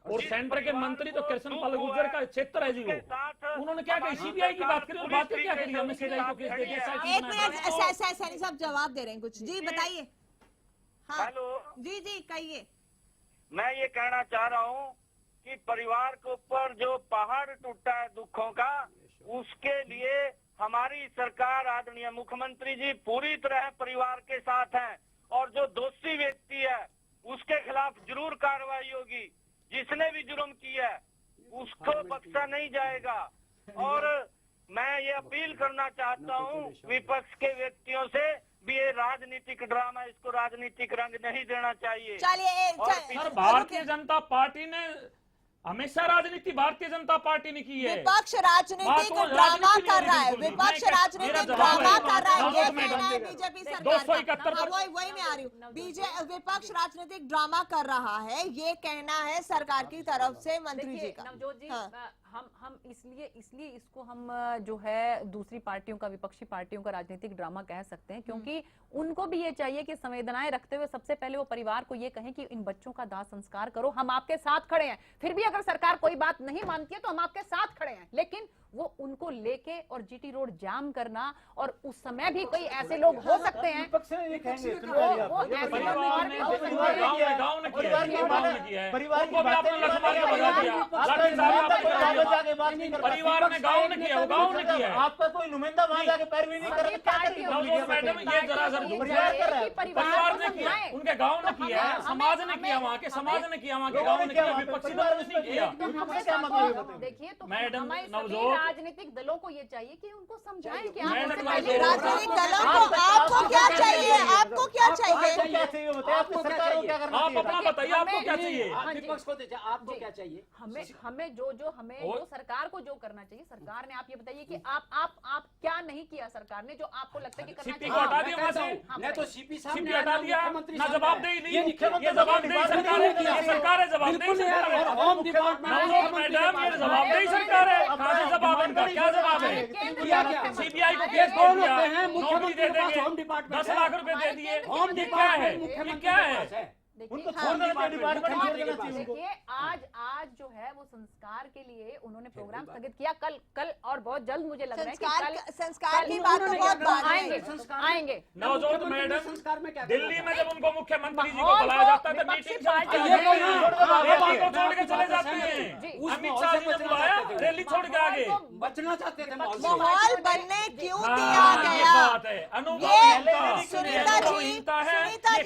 और सेंटर के मंत्री तो कृष्ण पाल गुर्जर का क्षेत्र है जी, वो उन्होंने क्या कही? सीबीआई की बात करी और बात क्या करी? हमें सीबीआई को केस दे दिया। एक मिनट सैनी साहब जवाब दे रहे हैं कुछ। जी बताइए। हाँ जी कहिए। मैं ये कहना चाह रहा हूँ कि परिवार के ऊपर जो पहाड़ टूटा है दुखों का, उसके लिए हमारी सरकार आदरणीय मुख्यमंत्री जी पूरी तरह परिवार के साथ हैं, और जो दोषी व्यक्ति है उसके खिलाफ जरूर कार्रवाई होगी। जिसने भी जुर्म किया है उसको बख्शा नहीं जाएगा। और मैं ये अपील करना चाहता हूँ विपक्ष के व्यक्तियों से भी, ये राजनीतिक ड्रामा, इसको राजनीतिक रंग नहीं देना चाहिए। चलिए भारतीय जनता पार्टी ने हमेशा राजनीति भारतीय जनता पार्टी ने की है। विपक्ष राजनीतिक ड्रामा कर रहा है, विपक्ष राजनीतिक ड्रामा कर रहा है, ये कहना है बीजेपी सरकार का। वही मैं आ रही हूँ, विपक्ष राजनीतिक ड्रामा कर रहा है, ये कहना है सरकार की तरफ से मंत्री जी का। नवजोत जी, हम इसलिए इसको हम जो है दूसरी पार्टियों का, विपक्षी पार्टियों का राजनीतिक ड्रामा कह सकते हैं, क्योंकि उनको भी ये चाहिए कि संवेदनाएं रखते हुए सबसे पहले वो परिवार को ये कहें कि इन बच्चों का दाह संस्कार करो, हम आपके साथ खड़े हैं। फिर भी अगर सरकार कोई बात नहीं मानती है तो हम आपके साथ खड़े हैं, लेकिन वो उनको लेके और जीटी रोड जाम करना, और उस समय भी कोई ऐसे लोग हो सकते हैं परिवार ने गाँव ने किया, वो गाँव ने किया। आपका कोई नुमाइंदा वहां जाके पैरवी नहीं कर सकता। परिवार ने किया, उनके गाँव ने किया, समाज ने किया, वहाँ के समाज ने किया, वहाँ के गाँव ने किया, विपक्षी दल ने नहीं किया। देखिए तो मैडम राजनीतिक दलों को ये चाहिए कि उनको समझाएं कि राजनीतिक दलों को आपको क्या चाहिए, आपको क्या चाहिए, आप अपना बताइए, आपको क्या चाहिए? विपक्ष को आपको क्या चाहिए? हमें जो सरकार को जो करना चाहिए, सरकार ने, आप ये बताइए कि आप क्या नहीं किया सरकार ने जो आपको लगता है कि करना चाहिए? हटा दिया वहां से, नहीं तो सीपी साहब ने हटा दिया, ना जवाबदेही नहीं, ये जवाबदेही सरकार है, सरकार है जवाबदेही सरकार है। मैडम ये जवाबदेही सरकार है, कहाँ से जवाब इनका, क्या जवाब है? सीबीआई को केस कौन दिया है? नौकरी दे देंगे, 10 लाख रुपए दे दिए, ये क्या है, ये क्या है? उनको छोड़ना चाहिए, डिपार्टमेंट छोड़ देना चाहिए उनको। देखिए आज जो है वो संस्कार के लिए उन्होंने प्रोग्राम स्थगित किया, कल और बहुत जल्द मुझे लग रहा है कि संस्कार की बात तो बहुत बाद में आएंगे। नवजोत मैडम, दिल्ली में जब उनको मुख्यमंत्री जी को बुलाया जाता है मीटिंग रैली को छोड़ के चले जाते हैं। अमित शाह जी ने बुलाया, रैली छोड़ के आगे बचना चाहते थे। माहौल बनने क्यों दिया गया? ये सुनीता जी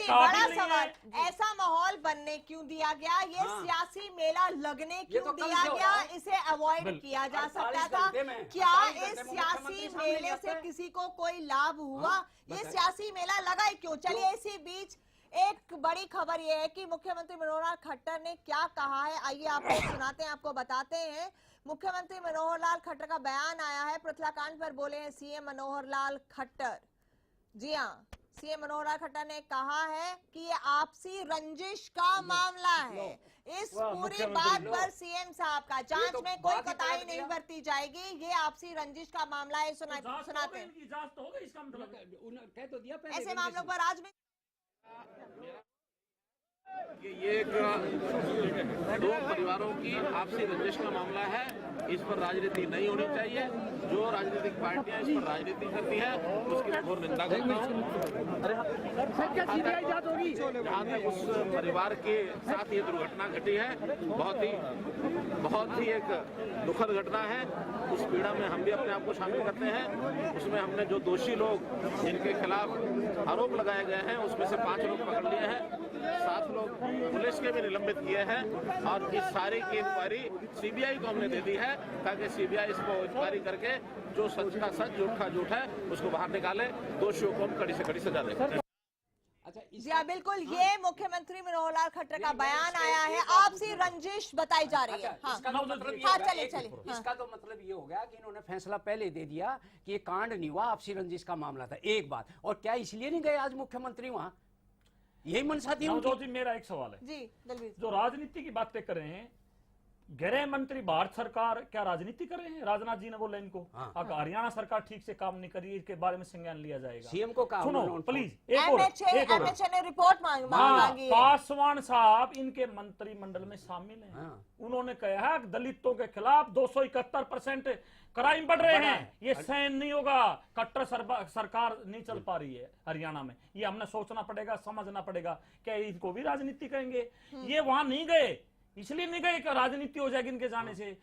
बड़ा सवाल, ऐसा माहौल बनने क्यों दिया गया? ये सियासी मेला लगने क्यों दिया गया? इसे अवॉइड किया जा सकता था क्या? इस सियासी मेले से किसी को कोई लाभ हुआ? ये सियासी मेला लगा ही क्यों? चलिए इसी बीच एक बड़ी खबर ये है कि मुख्यमंत्री मनोहर लाल खट्टर ने क्या कहा है, आइए आपको सुनाते हैं, आपको बताते हैं। मुख्यमंत्री मनोहर लाल खट्टर का बयान आया है, पृथला कांड पर बोले हैं सीएम मनोहर लाल खट्टर। जी हाँ, सीएम मनोहर लाल खट्टर ने कहा है कि ये आपसी रंजिश का मामला है। इस पूरी बात पर सीएम साहब का जांच में कोई कोताही नहीं बरती जाएगी, ये आपसी रंजिश का मामला है। सुनाते हैं, ऐसे मामलों पर आज में ये एक दो परिवारों की आपसी रंजिश का मामला है, इस पर राजनीति नहीं होनी चाहिए। जो राजनीतिक पार्टियां इस पर राजनीति करती है उसकी घोर निंदा करता हूँ। जहाँ तक उस परिवार के साथ ये दुर्घटना घटी है, बहुत ही एक दुखद घटना है। उस पीड़ा में हम भी अपने आप को शामिल करते हैं। उसमें हमने जो दोषी लोग जिनके खिलाफ आरोप लगाए गए हैं उसमें से 5 लोग पकड़ लिए हैं, 7 लोग पुलिस के भी निलंबित किए हैं, और इस सारी की इंक्वायरी सीबीआई को हमने दे दी है ताकि सीबीआई इसको इंक्वायरी करके जो सच का सच, झूठ का झूठ है उसको बाहर निकाले, दोषियों को हम कड़ी से कड़ी सजा दें। जी हाँ, बिल्कुल, ये मुख्यमंत्री मनोहर लाल खट्टर का बयान आया है, आपसी रंजिश बताई जा रही है। हाँ, चलिए। इसका तो मतलब ये हो गया कि इन्होंने फैसला पहले दे दिया कि ये कांड नहीं हुआ, आपसी रंजिश का मामला था। एक बात, और क्या इसलिए नहीं गए आज मुख्यमंत्री वहां? यही मनसा थी उनकी। मेरा एक सवाल है जी, दलवीर, जो राजनीति की बातें कर रहे हैं, गृह मंत्री भारत सरकार क्या राजनीति कर रहे हैं? राजनाथ जी ने बोला इनको अगर हरियाणा सरकार ठीक से काम नहीं कर रही है इसके बारे में संज्ञान लिया जाएगा। सीएम को कहा, सुनो प्लीज, एमएचए ने रिपोर्ट मांगी है। पासवान साहब इनके मंत्रिमंडल में शामिल हैं। उन्होंने कहा है दलितों के खिलाफ 271% क्राइम बढ़ रहे हैं, ये सहन नहीं होगा। कट्टर सरकार नहीं चल पा रही है हरियाणा में, ये हमने सोचना पड़ेगा, समझना पड़ेगा। क्या इनको भी राजनीति कहेंगे? ये वहां नहीं गए, इसलिए नहीं गए कि राजनीति हो जाएगी इनके जाने से।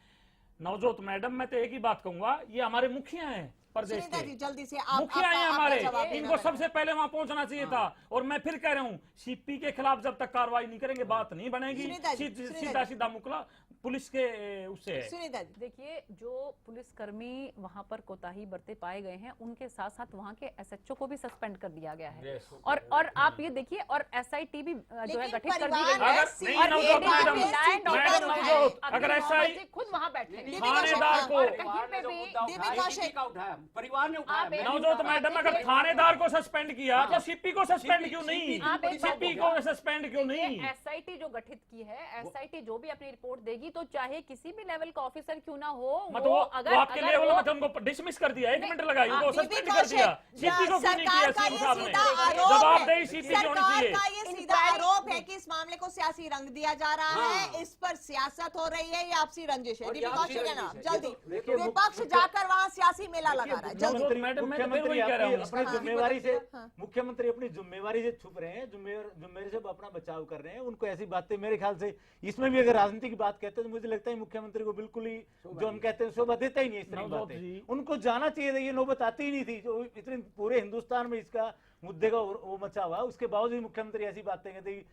नवजोत मैडम, मैं तो एक ही बात कहूंगा, ये हमारे मुखिया हैं, प्रदेश सुनीता के जी जल्दी से आप मुखिया हैं आपका हमारे, जवाब देना इनको है। सबसे पहले वहां पहुंचना चाहिए था। और मैं फिर कह रहा हूं, सीपी के खिलाफ जब तक कार्रवाई नहीं करेंगे बात नहीं बनेगी। सुनीता जी, सीधा सीधा मुकला पुलिस के उससे है। सुनीता जी देखिए, जो पुलिसकर्मी वहां पर कोताही बरते पाए गए हैं, उनके साथ साथ वहां के एसएचओ को भी सस्पेंड कर दिया गया है। और आप ये देखिए, और एसआईटी भी जो है गठित कर दी गई है। अगर अगर ऐसा ही खुद वहां बैठे हैं। थानेदार को परिवार ने उठाया। नवजोत मैडम, अगर थानेदार को सस्पेंड किया तो सीपी को सस्पेंड क्यों नहीं? सीपी को सस्पेंड क्यों नहीं? एसआईटी जो गठित की है, एसआईटी जो भी अपनी रिपोर्ट देगी, तो चाहे किसी भी लेवल का ऑफिसर क्यों ना हो, मतलब वो आपके लेवल में उनको डिसमिस कर दिया, 1 मिनट लगाई, उनको सस्पेंड कर दिया। सीपी को क्यों नहीं किया? सीपी साहब ने जवाबदेही सीपी की होनी चाहिए। सरकार का ये सीधा आरोप है कि इस मामले को सियासी रंग दिया जा रहा है, इस पर सियासत हो रही है, ये आपसी रंजिश है। दीपिका कौशिक है ना, जल्दी विपक्ष जाकर वहां सियासी मेला लगा रहा है। जल्दी मुख्यमंत्री अपनी जिम्मेवारी से छुप रहे हैं, जिम्मेवारी से अपना बचाव कर रहे हैं। उनको ऐसी बातें, मेरे ख्याल से इसमें भी अगर राजनीति की बात कहते हैं तो मुझे लगता है मुख्यमंत्री को बिल्कुल ही जो हम कहते हैं शोभा देता ही नहीं इस तरह की बातें। उनको जाना चाहिए था, ये नौबत आती ही नहीं थी। जो इतने पूरे हिंदुस्तान में इसका मुद्दे का वो मचा हुआ, उसके बावजूद मुख्यमंत्री ऐसी बातें कहते,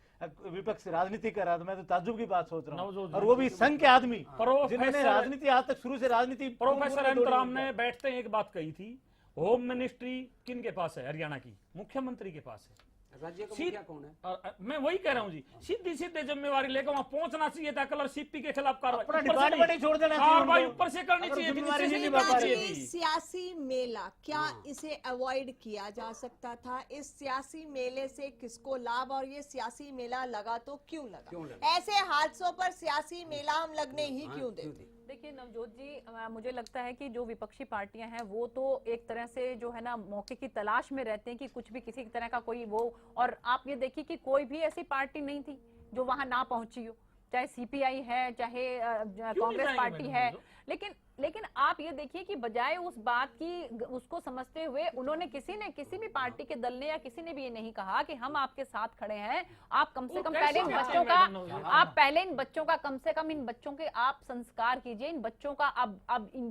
विपक्ष राजनीति कर रहा था। मैं तो ताज्जुब की बात सोच रहा हूँ, और वो भी संघ के आदमी जिन्होंने राजनीति आज तक शुरू से राजनीति। प्रोफेसर अंतराम ने बैठते एक बात कही थी, होम मिनिस्ट्री किन के पास है? हरियाणा की मुख्यमंत्री के पास है। राज्य का मुखिया कौन है? मैं वही कह रहा हूँ जी, सीधी सीधे जिम्मेवारी लेकर वहां पहुंचना चाहिए था। कलर सीपी के खिलाफ अपना डिपार्टमेंट ही छोड़ देना चाहिए, कार्रवाई ऊपर से करनी चाहिए। सियासी मेला क्या इसे अवॉइड किया जा सकता था? इस सियासी मेले से किसको लाभ, और ये सियासी मेला लगा तो क्यों लगा? ऐसे हादसों पर सियासी मेला हम लगने ही क्यों देते? देखिए नवजोत जी, मुझे लगता है कि जो विपक्षी पार्टियां हैं वो तो एक तरह से जो है ना मौके की तलाश में रहते हैं कि कुछ भी किसी तरह का कोई वो। और आप ये देखिए कि कोई भी ऐसी पार्टी नहीं थी जो वहां ना पहुंची हो, चाहे सीपीआई है, चाहे कांग्रेस पार्टी है। लेकिन आप ये देखिए कि बजाय उस बात की उसको समझते हुए उन्होंने किसी भी पार्टी के दल ने या किसी ने भी ये नहीं कहा कि हम आपके साथ खड़े हैं। आप कम से कम पहले इन बच्चों का इन बच्चों का कम से कम इन बच्चों के आप संस्कार कीजिए। इन बच्चों का अब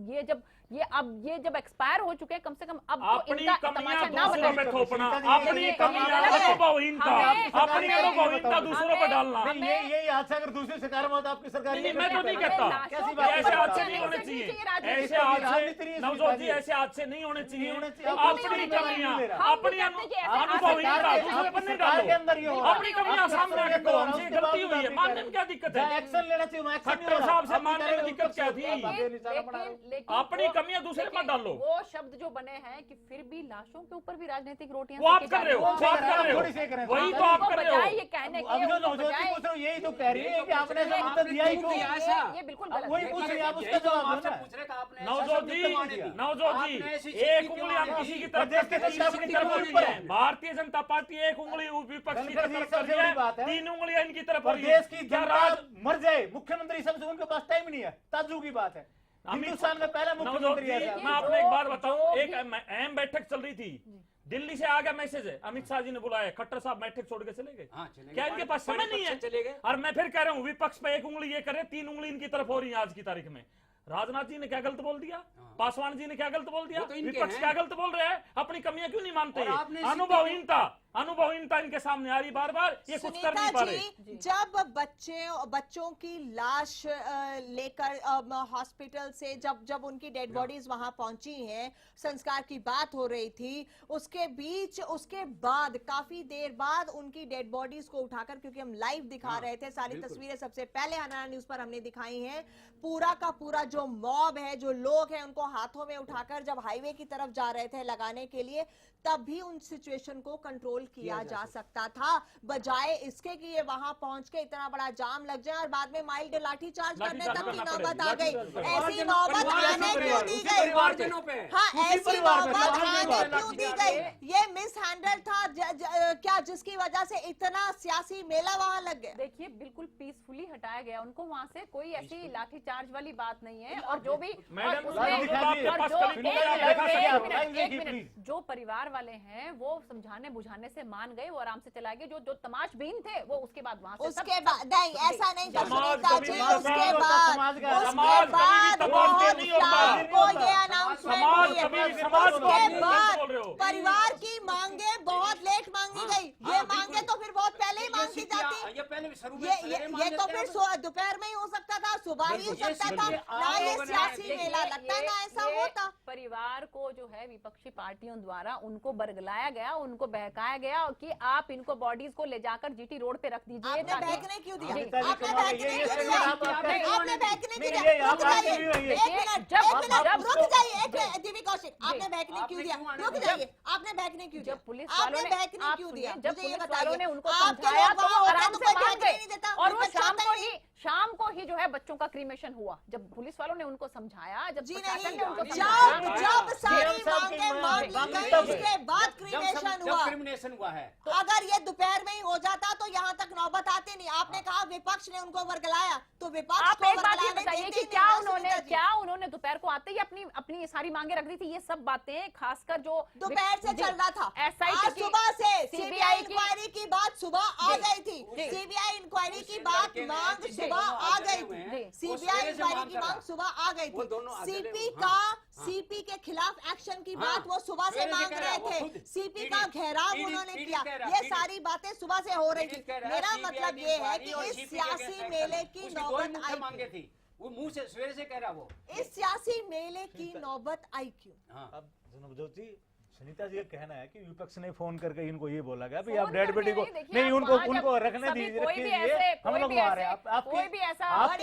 ये जब एक्सपायर हो चुके हैं, कम से कम अब तो इनका तमाशा ना बनाए। दूसरों पर डालना, यही हादसा अगर दूसरी सरकार में आपकी सरकार, मैं तो नहीं कहता कैसी बात है? ऐसे हादसे नहीं होने चाहिए, ऐसे हादसे नवजोत जी ऐसे हादसे नहीं होने चाहिए। अपनी कमियां, अपनी अनुभवहीनता दूसरे पर नहीं डालो, अपनी कमियां सामने रखो। हमसे गलती हुई है, मानने में क्या दिक्कत है? एक्शन लेना चाहिए। खट्टर साहब से मानने में दिक्कत क्या थी? अपनी कमियां दूसरे पर डालो। वो शब्द जो बने हैं कि फिर भी लाशों के ऊपर भी राजनीतिक रोटियां वो आप कर रहे हो, वही तो आप कर रहे हो। ये कहने के यही तो कह रही है कि आपने उत्तर दिया ही क्यों? ये बिल्कुल गलत वही पूछ रही है, आप उसका जवाब दो ना। नवजोत जी एक उंगली आप किसी की तरफ है, भारतीय जनता पार्टी एक उंगली विपक्ष की तरफ कर रही है, 3 उंगलियां इनकी तरफ। देश की जनता मर जाए, मुख्यमंत्री सबसे उनके पास टाइम नहीं है, ताज्जुब की बात है। हिंदुस्तान में पहला मुख्यमंत्री है। मैं आपको एक बात बताऊं, एक अहम बैठक चल रही थी, दिल्ली से आ गया मैसेज है, अमित शाह जी ने बुलाया, खट्टर साहब बैठक छोड़ के चले गए। क्या इनके पास समय नहीं है? चले गए। और मैं फिर कह रहा हूँ, विपक्ष पे एक उंगली ये करे, 3 उंगली इनकी तरफ हो रही है आज की तारीख में। राजनाथ जी ने क्या गलत बोल दिया? पासवान जी ने क्या गलत बोल दिया? विपक्ष क्या गलत बोल रहे हैं? अपनी कमियां क्यों नहीं मानते? अनुभवहीनता इनके सामने आ रही बार बार, ये कुछ कर नहीं पा रहे। जब बच्चों की लाश लेकर हॉस्पिटल से जब उनकी डेड बॉडीज वहां पहुंची हैं, संस्कार की बात हो रही थी, उसके बाद काफी देर बाद उनकी डेड बॉडीज को उठाकर, क्योंकि हम लाइव दिखा रहे थे, सारी तस्वीरें सबसे पहले हरियाणा न्यूज पर हमने दिखाई हैं, पूरा का पूरा जो मॉब है, जो लोग हैं, उनको हाथों में उठाकर जब हाईवे की तरफ जा रहे थे लगाने के लिए, तब भी उन सिचुएशन को कंट्रोल किया जा सकता था, बजाय इसके कि ये वहां पहुंच के इतना बड़ा जाम लग जाए और बाद में माइल्ड लाठी चार्ज करने तक की नौबत आ गई। ऐसी नौबत आने क्यों दी गई? हाँ, ऐसी नौबत आने क्यों दी गई? ये मिस हैंडल था क्या, जिसकी वजह से इतना सियासी मेला वहां लग गया? देखिए, बिल्कुल पीसफुली हटाया गया उनको वहां से, कोई ऐसी लाठी चार्ज वाली बात नहीं है। और जो भी जो परिवार वाले हैं वो समझाने बुझाने से मान गए, वो आराम से चला गए। जो तमाशबीन थे वो उसके बाद वहां से उसके बाद नहीं, ऐसा नहीं कर सुनीता जी, उसके बाद समाज बहुत शाम को ये अनाउंसमेंट हुई है। परिवार की मांगे बहुत लेट मांगी गई। ये मांगे तो फिर बहुत पहले ही मांग दी जाती। ये तो फिर दोपहर में ही हो सकता था, सुबह ही हो सकता था। ना ये सियासी मेला लगता है, ना ऐसा होता। परिवार को जो है विपक्षी पार्टियों द्वारा उनको बरगलाया गया, उनको बहकाया गया कि आप इनको बॉडीज को ले जाकर जीटी रोड पे रख दीजिए। आपने बहकने क्यों दिया? आपने बहकने क्यों दिया? आपने बहकने क्यों दिया? रुक जाइए, एक मिनट, रुक जाइए, दिव्य कौशिक, आपने बहकने क्यों दिया? रुक जाइए, आपने बहकने क्यों दिया? पुलिस आपने बहकने क्यों दिया? जब मुझे ये पुलिस बताइए। वालों ने उनको आपके समझाया लोग तो वहाँ आराम होते से तो मान कोई गए नहीं देता। और वो नहीं। शाम को ही जो है बच्चों का क्रीमेशन हुआ। जब पुलिस वालों ने उनको समझाया, जब जी प्रशासन नहीं, ने उनको जब समझाया, सारी मांगे मान ली गई उसके बाद क्रिमिनेशन हुआ है। तो अगर ये दोपहर में ही हो जाता तो यहाँ तक नौबत आती नहीं। आपने कहा विपक्ष ने उनको वर्गलाया, तो विपक्ष आप को एक बात ये वर्गलाने बताइए देते कि ही क्या नहीं। उन्होंने दोपहर को आते ही अपनी सारी मांगे रख दी थी? ये सब बातें खासकर जो दोपहर से चल रहा था, आज सुबह से सीबीआई इंक्वायरी की बात सुबह आ गई थी। सीबीआई इंक्वायरी की बात मांग सुबह आ गई थी। सीबीआई इंक्वायरी की मांग सुबह आ गई थी। सीपी के खिलाफ एक्शन की बात वो सुबह से मांग रहे थे। सीपी का घेराव उन्होंने किया। ये सारी बातें सुबह से हो रही थी। मेरा मतलब ये है कि इस सियासी मेले की नौबत आई थी। वो मुंह से सवेरे से कह रहा वो। इस सियासी मेले की नौबत आई क्यों? अब नवजोत जी, सुनीता जी का कहना है कि विपक्ष ने फोन करके इनको ये बोला गया भाई आप डेड बॉडी को नहीं, उनको रखने दीजिए, हम लोग आ रहे हैं। कोई भी ऐसा आप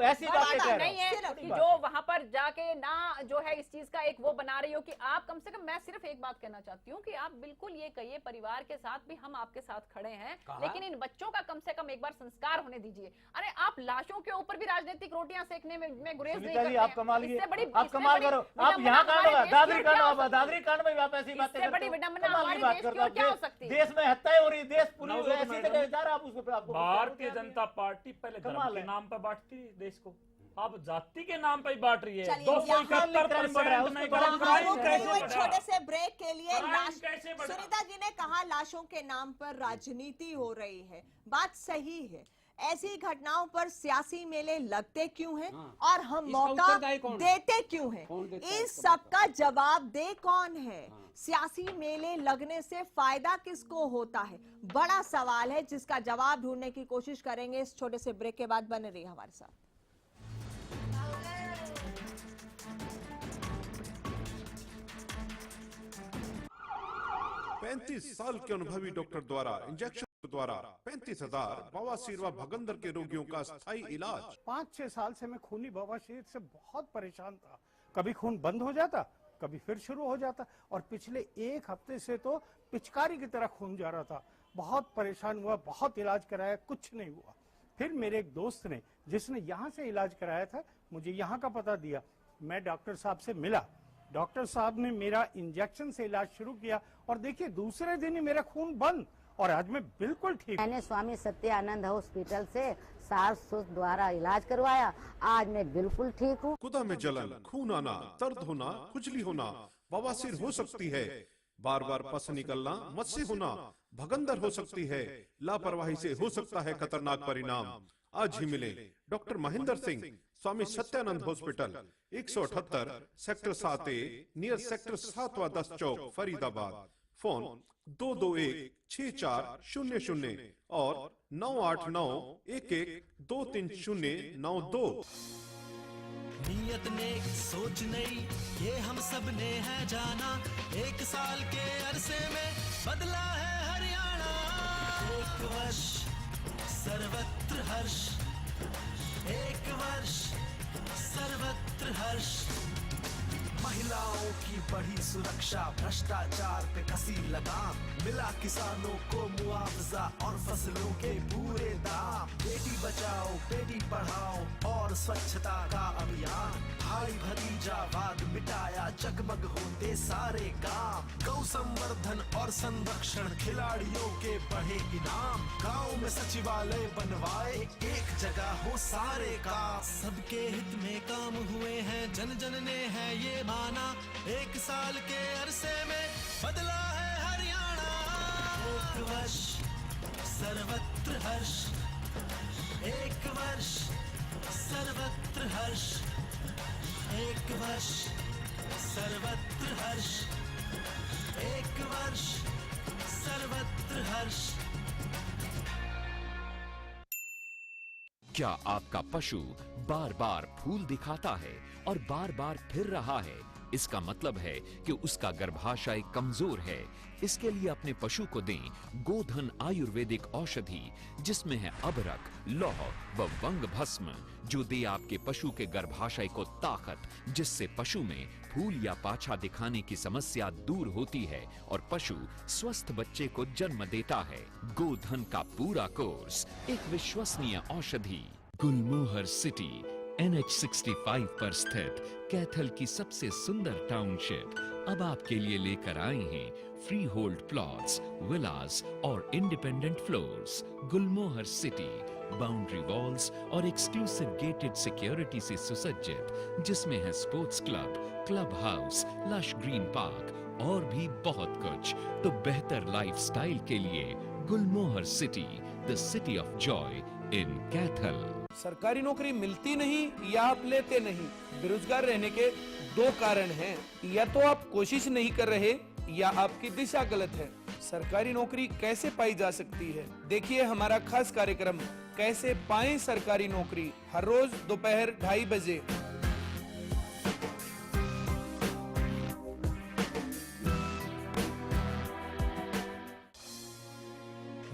ऐसी बातें कह रहे नहीं है कि जो वहां पर जाके ना जो है इस चीज का एक वो बना रही हो कि आप कम से कम, मैं सिर्फ एक बात कहना चाहती हूँ कि आप बिल्कुल ये कहिए परिवार के साथ भी हम आपके साथ खड़े हैं, लेकिन इन बच्चों का कम से कम एक बार संस्कार होने दीजिए। अरे आप लाशों के ऊपर भी राजनीतिक रोटियां सेकने में गुरेज नहीं करते। आप कमाल करो, आप यहाँ दादरी कांड में ऐसी बातें बड़ी विडंबना हमारे देश की और क्या हो सकती है? देश में हत्याएं हो रही, देश पूरी ऐसी जगह जा रहा, आप उसको भारतीय जनता पार्टी पहले धर्म के नाम पर बांटती देश को, अब जाति के नाम पर बांट रही है। 271% छोटे से ब्रेक के लिए सुनीता जी ने कहा लाशों के नाम पर राजनीति हो रही है, बात सही है। ऐसी घटनाओं पर सियासी मेले लगते क्यों हैं और हम मौका देते क्यों हैं? इस सब का जवाब दे कौन है? सियासी मेले लगने से फायदा किसको होता है? बड़ा सवाल है जिसका जवाब ढूंढने की कोशिश करेंगे इस छोटे से ब्रेक के बाद। बने रहिए हमारे साथ। 35 साल के अनुभवी डॉक्टर द्वारा इंजेक्शन द्वारा 35,000 बवासीर व भगंदर के रोगियों का स्थायी इलाज। 5-6 साल से मैं खूनी बवासीर से बहुत परेशान था। कभी खून बंद हो जाता, कभी फिर शुरू हो जाता, और पिछले 1 हफ्ते से तो पिचकारी की तरह खून जा रहा था। बहुत परेशान हुआ, बहुत इलाज कराया, कुछ नहीं हुआ। फिर मेरे एक दोस्त ने, जिसने यहाँ से इलाज कराया था, मुझे यहाँ का पता दिया। मैं डॉक्टर साहब से मिला, डॉक्टर साहब ने मेरा इंजेक्शन से इलाज शुरू किया और देखिए दूसरे दिन ही मेरा खून बंद और आज मैं बिल्कुल ठीक। मैंने स्वामी सत्यानंद हॉस्पिटल से सास द्वारा इलाज करवाया, आज मैं बिल्कुल ठीक हूँ। गुदा में जलन, खून आना, दर्द होना, खुजली होना, बवासीर हो सकती है, बार बार पस निकलना, मस्से होना, भगंदर हो सकती है, लापरवाही से हो सकता है खतरनाक परिणाम। आज ही मिले doctor Mahendra Singh, Swami Satyanand hospital, 178 sector 7A near sector 7-10 चौक, फरीदाबाद। फोन 221-6400 और 989-11-23092। नियत ने सोच नहीं, ये हम सब ने है जाना, 1 साल के अरसे में बदला है हरियाणा। 1 वर्ष सर्वत्र हर्ष, 1 वर्ष सर्वत्र हर्ष। महिलाओं की बढ़ी सुरक्षा, भ्रष्टाचार पे कसी लगाम, मिला किसानों को मुआवजा और फसलों के पूरे दाम। बेटी बचाओ बेटी पढ़ाओ और स्वच्छता का अभियान, भाई भतीजावाद मिटाया, जगमग होते सारे काम। गौ संवर्धन और संरक्षण, खिलाड़ियों के बढ़े इनाम, गाँव में सचिवालय बनवाए, एक जगह हो सारे काम। सबके हित में काम हुए हैं, जन जन ने है ये माना, 1 साल के अरसे में बदला है हरियाणा। 1 वर्ष सर्वत्र हर्ष, 1 वर्ष सर्वत्र हर्ष, 1 वर्ष सर्वत्र हर्ष, एक वर्ष सर्वत्र हर्ष। क्या आपका पशु बार बार फूल दिखाता है और बार बार फिर रहा है? इसका मतलब है कि उसका गर्भाशय कमजोर है। इसके लिए अपने पशु को दें गोधन आयुर्वेदिक औषधि, जिसमें है अबरक, लौह व वंग भस्म, जो दे आपके पशु के गर्भाशय को ताकत, जिससे पशु में फूल या पाछा दिखाने की समस्या दूर होती है और पशु स्वस्थ बच्चे को जन्म देता है। गोधन का पूरा कोर्स, एक विश्वसनीय औषधि। गुलमोहर सिटी NH65 पर स्थित कैथल की सबसे सुंदर टाउनशिप अब आपके लिए लेकर आए हैं फ्री होल्ड प्लॉट्स, विलास और independent floors. Gulmohar city boundary walls और एक्सक्लूसिव गेटेड सिक्योरिटी से सुसज्जित, जिसमें है sports club, club house, lush green park और भी बहुत कुछ। तो बेहतर लाइफस्टाइल के लिए Gulmohar city, the city of joy in Kaithal. सरकारी नौकरी मिलती नहीं या आप लेते नहीं, बेरोजगार रहने के दो कारण हैं। या तो आप कोशिश नहीं कर रहे या आपकी दिशा गलत है। सरकारी नौकरी कैसे पाई जा सकती है? देखिए हमारा खास कार्यक्रम कैसे पाएं सरकारी नौकरी, हर रोज दोपहर 2:30 बजे।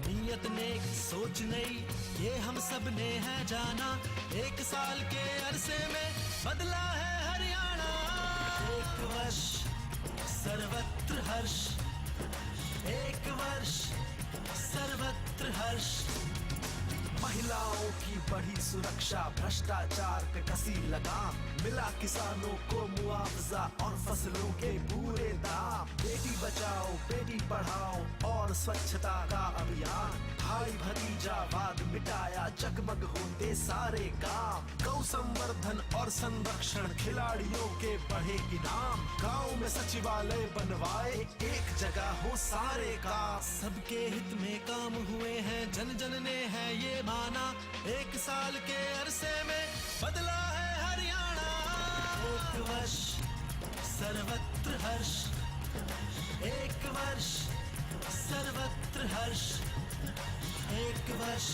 नियत नेक सोच नई, ये हम सब ने है जाना। एक साल के अरसे में बदला है हरियाणा। एक वर्ष सर्वत्र हर्ष, एक वर्ष सर्वत्र हर्ष। महिलाओं की बढ़ी सुरक्षा, भ्रष्टाचार पे कसी लगाम। मिला किसानों को मुआवजा और फसलों के पूरे दाम। बेटी बचाओ बेटी पढ़ाओ और स्वच्छता का अभियान। भाई भतीजावाद मिटाया, जगमग होते सारे काम। गौ संवर्धन और संरक्षण, खिलाड़ियों के बढ़े इनाम। गांव में सचिवालय बनवाए, एक जगह हो सारे काम। सबके हित में काम हुए हैं, जन जन ने है ये माना। एक साल के अरसे में बदला है हरियाणा। एक वर्ष सर्वत्र हर्ष, एक वर्ष सर्वत्र हर्ष, एक वर्ष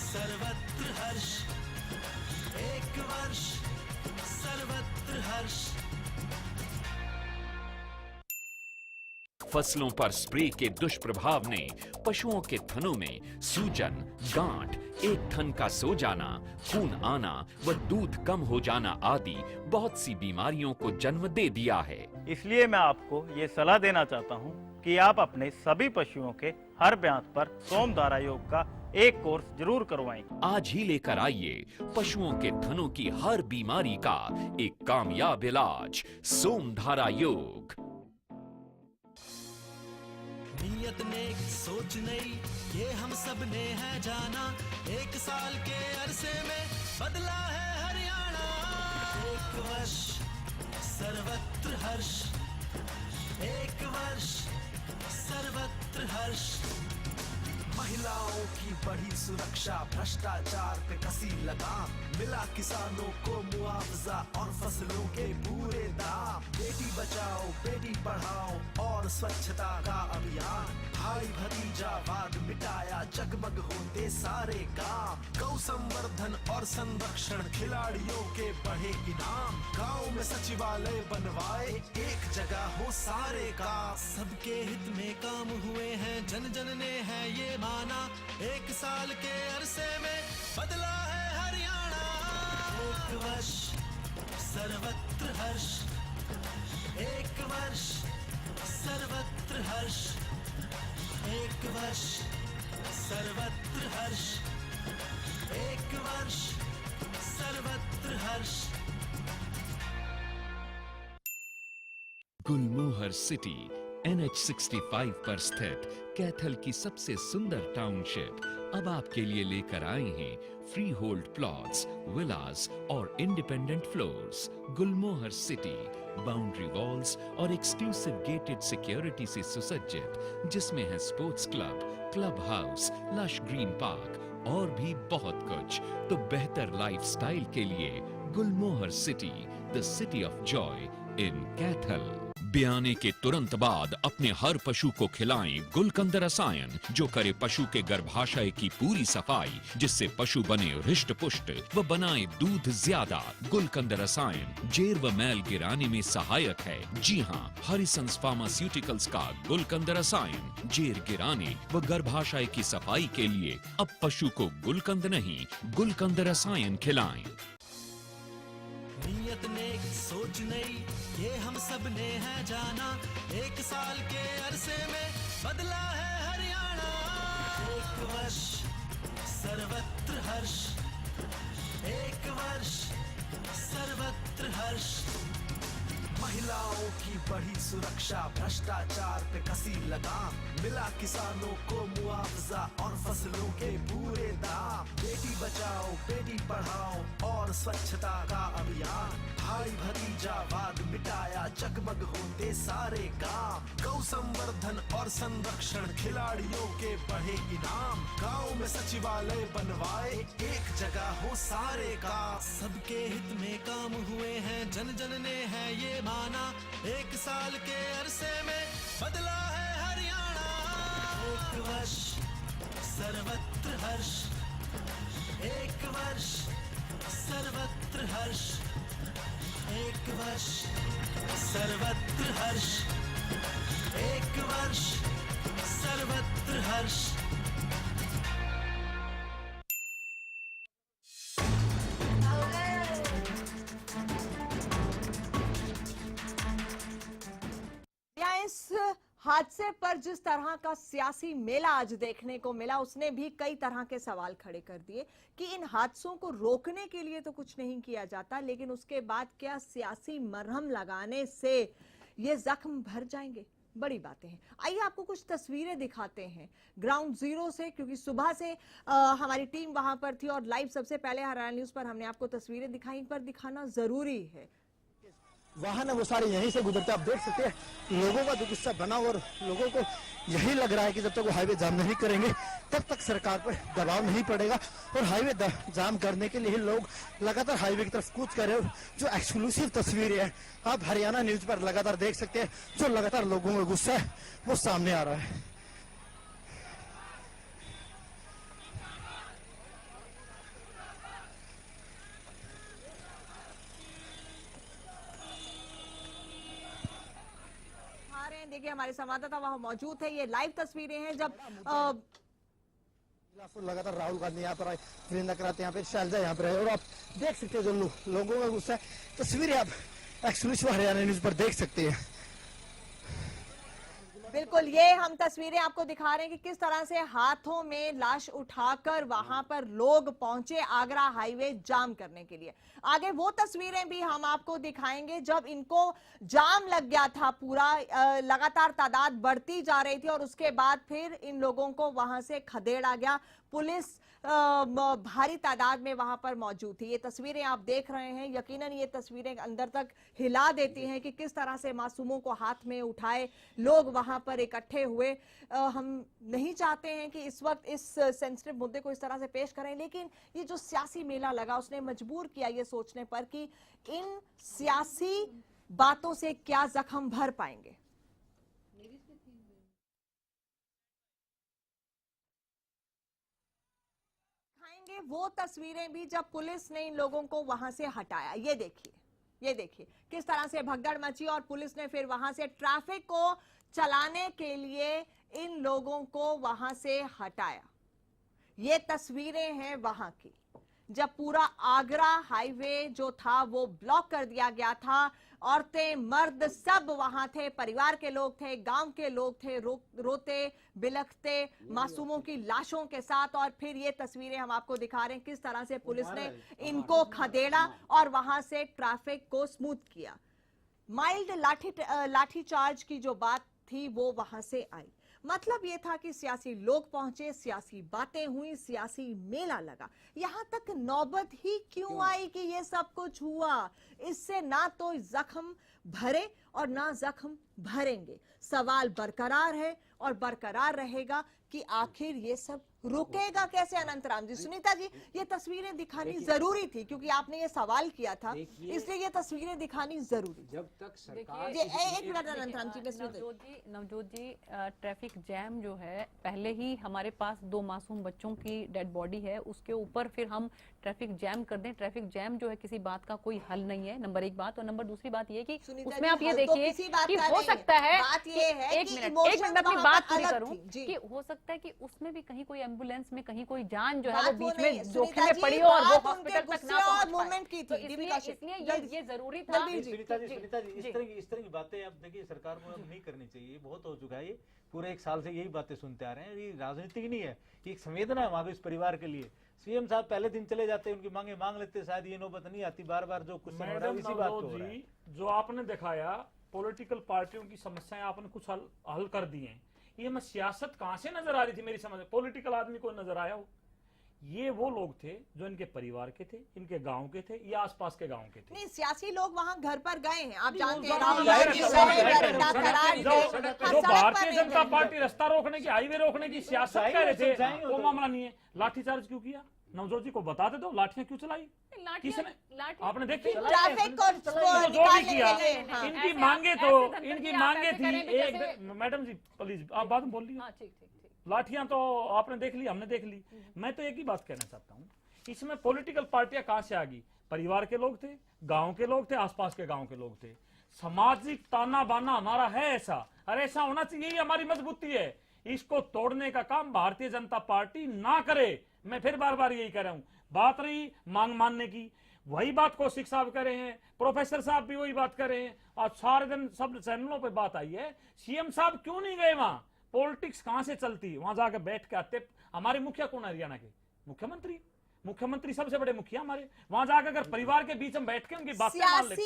सर्वत्र हर्ष, एक वर्ष सर्वत्र हर्ष। फसलों पर स्प्रे के दुष्प्रभाव ने पशुओं के थनों में सूजन, गांठ, एक थन का सो जाना, खून आना व दूध कम हो जाना आदि बहुत सी बीमारियों को जन्म दे दिया है। इसलिए मैं आपको ये सलाह देना चाहता हूँ कि आप अपने सभी पशुओं के हर ब्यांत पर सोमधारा योग का एक कोर्स जरूर करवाएं। आज ही लेकर आइए पशुओं के थनों की हर बीमारी का एक कामयाब इलाज, सोमधारा योग। नियत नेक सोच नई, ये हम सब ने है जाना। एक साल के अरसे में बदला है हरियाणा। एक वर्ष सर्वत्र हर्ष, एक वर्ष सर्वत्र हर्ष। महिलाओं की बढ़ी सुरक्षा, भ्रष्टाचार पे कसी लगाम। मिला किसानों को मुआवजा और फसलों के पूरे दाम। बेटी बचाओ बेटी पढ़ाओ और स्वच्छता का अभियान। भाई भतीजावाद मिटाया, जगमग होते सारे काम। गौ संवर्धन और संरक्षण, खिलाड़ियों के बढ़े इनाम। गांव में सचिवालय बनवाए, एक जगह हो सारे काम। सबके हित में काम हुए हैं, जन जन ने है ये माना। एक साल के अरसे में बदला है हरियाणा। एक वर्ष सर्वत्र हर्ष, एक वर्ष सर्वत्र हर्ष, एक वर्ष सर्वत्र हर्ष, एक वर्ष सर्वत्र हर्ष। गुलमोहर सिटी NH65 पर स्थित कैथल की सबसे सुंदर टाउनशिप अब आपके लिए लेकर आए हैं फ्री होल्ड प्लॉट्स, विलास और independent floors. Gulmohar city boundary walls और एक्सक्लूसिव गेटेड सिक्योरिटी से सुसज्जित, जिसमें है sports club, club house, lush green park और भी बहुत कुछ। तो बेहतर लाइफस्टाइल के लिए Gulmohar city, the city of joy in Kaithal. ब्याने के तुरंत बाद अपने हर पशु को खिलाएं गुलकंद रसायन, जो करे पशु के गर्भाशय की पूरी सफाई, जिससे पशु बने हृष्ट पुष्ट व बनाए दूध ज्यादा। गुलकंद रसायन जेर व मैल गिराने में सहायक है। जी हाँ, हरिसंस फार्मास्यूटिकल्स का गुलकंद रसायन जेर गिराने व गर्भाशय की सफाई के लिए। अब पशु को गुलकंद नहीं, गुलकंद रसायन खिलाएं। नियत नेक सोच नई ये हम सब ने है जाना, 1 साल के अरसे में बदला है हरियाणा। 1 वर्ष सर्वत्र हर्ष, 1 वर्ष सर्वत्र हर्ष। महिलाओं की बढ़ी सुरक्षा, भ्रष्टाचार पे कसी लगाम, मिला किसानों को मुआवजा और फसलों के पूरे दाम। बेटी बचाओ बेटी पढ़ाओ और स्वच्छता का अभियान, भाई भतीजावाद मिटाया, जगमग होते सारे गांव। गौ संवर्धन और संरक्षण, खिलाड़ियों के बढ़े इनाम, गांव में सचिवालय बनवाए, एक जगह हो सारे काम। सबके हित में काम हुए हैं, जन जन ने है ये माना, 1 साल के अरसे में बदला है हरियाणा। 1 वर्ष सर्वत्र हर्ष, 1 वर्ष सर्वत्र हर्ष, 1 वर्ष सर्वत्र हर्ष, 1 वर्ष सर्वत्र हर्ष। इस हादसे पर जिस तरह का सियासी मेला आज देखने को मिला, उसने भी कई तरह के सवाल खड़े कर दिए कि इन हादसों को रोकने के लिए तो कुछ नहीं किया जाता, लेकिन उसके बाद क्या सियासी मरहम लगाने से ये जख्म भर जाएंगे? बड़ी बातें हैं। आइए आपको कुछ तस्वीरें दिखाते हैं ग्राउंड जीरो से, क्योंकि सुबह से हमारी टीम वहां पर थी और लाइव सबसे पहले हरियाणा न्यूज पर हमने आपको तस्वीरें दिखाई, पर दिखाना जरूरी है। वाहन है वो सारे यहीं से गुजरते, आप देख सकते हैं लोगों का जो गुस्सा बना, और लोगों को यही लग रहा है कि जब तक वो हाईवे जाम नहीं करेंगे तब तक सरकार पर दबाव नहीं पड़ेगा, और हाईवे जाम करने के लिए लोग लगातार हाईवे की तरफ कूच कर रहे हैं। जो एक्सक्लूसिव तस्वीरें हैं आप हरियाणा न्यूज पर लगातार देख सकते हैं, जो लगातार लोगों में गुस्सा है वो सामने आ रहा है। देखिए हमारे संवाददाता वहां मौजूद है, ये लाइव तस्वीरें हैं जब लगातार राहुल गांधी यहाँ पर आए, वीरेंद्र कराते यहाँ पे, शैलजा यहाँ पर है, और आप देख सकते हैं जो लोगों का गुस्सा है। तस्वीरें आप एक्सक्लूसिव हरियाणा न्यूज पर देख सकते हैं। बिल्कुल, ये हम तस्वीरें आपको दिखा रहे हैं कि किस तरह से हाथों में लाश उठाकर वहां पर लोग पहुंचे आगरा हाईवे जाम करने के लिए। आगे वो तस्वीरें भी हम आपको दिखाएंगे जब इनको जाम लग गया था पूरा, लगातार तादाद बढ़ती जा रही थी और उसके बाद फिर इन लोगों को वहां से खदेड़ा गया। पुलिस भारी तादाद में वहां पर मौजूद थी। ये तस्वीरें आप देख रहे हैं, यकीनन ये तस्वीरें अंदर तक हिला देती हैं कि किस तरह से मासूमों को हाथ में उठाए लोग वहां पर इकट्ठे हुए। हम नहीं चाहते हैं कि इस वक्त इस सेंसिटिव मुद्दे को इस तरह से पेश करें, लेकिन ये जो सियासी मेला लगा उसने मजबूर किया ये सोचने पर कि इन सियासी बातों से क्या जख्म भर पाएंगे। वो तस्वीरें भी जब पुलिस ने इन लोगों को वहां से हटाया। ये देखिए किस तरह से भगदड़ मची और पुलिस ने फिर वहां से ट्रैफिक को चलाने के लिए इन लोगों को वहां से हटाया। ये तस्वीरें हैं वहां की जब पूरा आगरा हाईवे जो था वो ब्लॉक कर दिया गया था। औरतें मर्द सब वहां थे, परिवार के लोग थे, गांव के लोग थे, रोते बिलखते मासूमों की लाशों के साथ। और फिर ये तस्वीरें हम आपको दिखा रहे हैं किस तरह से पुलिस ने इनको खदेड़ा और वहां से ट्रैफिक को स्मूथ किया। माइल्ड लाठी चार्ज की जो बात थी वो वहां से आई। मतलब ये था कि सियासी लोग पहुंचे, सियासी बातें हुई, सियासी मेला लगा। यहां तक नौबत ही क्यों आई कि ये सब कुछ हुआ। इससे ना तो जख्म भरे और ना जख्म भरेंगे। सवाल बरकरार है और बरकरार रहेगा कि आखिर ये सब रुकेगा कैसे अनंतराम जी? सुनीता जी, ये तस्वीरें दिखानी जरूरी थी क्योंकि आपने ये सवाल किया था, इसलिए ये तस्वीरें दिखानी जरूरी। जब तक सरकार एक मिनट अनंतराम जी, नवजोत जी, ट्रैफिक जैम जो है, पहले ही हमारे पास 2 मासूम बच्चों की डेड बॉडी है, उसके ऊपर फिर हम ट्रैफिक जैम कर दें। ट्रैफिक जैम जो है किसी बात का कोई हल नहीं है, नंबर 1 बात। और नंबर दूसरी बात ये कि उसमें आप ये देखिए कि हो सकता है, एक मिनट मैं अपनी बात पूरी करूं, कि हो सकता है कि उसमें भी कहीं कोई एम्बुलेंस में कहीं कोई जान जो है वो बीच में जोखिम में पड़ी हो और वो हॉस्पिटल तक ना पहुंच पाए। तो इसलिए ये जरूरी था। सुनीता जी, इस तरह की बातें अब देखिए सरकार को अब नहीं करनी चाहिए, बहुत हो चुका है ये। पूरे 1 साल से यही बातें सुनते आ रहे हैं। ये राजनीतिक नहीं है, ये एक संवेदना है वहां इस परिवार के लिए। सीएम साहब पहले दिन चले जाते, उनकी मांगे मांग लेते, शायद ये नौबत नहीं आती। बार बार जो कुछ इसी बात को हो रहा है। जो आपने दिखाया पॉलिटिकल पार्टियों की समस्याएं आपने कुछ हल कर दी हैं, ये मैं सियासत कहां से नजर आ रही थी मेरी समझ? पॉलिटिकल आदमी को नजर आया हो? ये वो लोग थे जो इनके परिवार के थे, इनके गांव के थे या आसपास के गांव के थे। नहीं, सियासी लोग वहां घर पर गए हैं, आप जानते हैं। जो भारतीय जनता पार्टी रास्ता रोकने की, हाईवे रोकने की सियासत कर रहे थे, वो मामला नहीं है। लाठीचार्ज क्यों किया? नवजोत जी को बता दे दो, लाठियां क्यों चलाई? किसने? आपने देखी? जो भी किया, इनकी मांगे थी। एक मैडम जी प्लीज आप बात बोल ली। लाठियां तो आपने देख ली, हमने देख ली। मैं तो एक ही बात कहना चाहता हूँ, इसमें पॉलिटिकल पार्टियां कहां से आ गई? परिवार के लोग थे, गांव के लोग थे, आसपास के गांव के लोग थे। सामाजिक ताना बाना हमारा है ऐसा, और ऐसा होना चाहिए, यही हमारी मजबूती है। इसको तोड़ने का काम भारतीय जनता पार्टी ना करे। मैं फिर बार बार यही कह रहा हूं। बात रही मांग मानने की, वही बात कौशिक साहब कर रहे हैं, प्रोफेसर साहब भी वही बात कर रहे हैं, और सारे दिन सब चैनलों पे बात आई है। सीएम साहब क्यों नहीं गए वहां? पॉलिटिक्स कहां से चलती? वहां जाकर बैठ के आते। हमारे मुखिया कौन है हरियाणा के? मुख्यमंत्री सबसे बड़े मुखिया हमारे। वहां जाकर अगर परिवार के बीच हम बैठ के उनकी बातें मान लेते,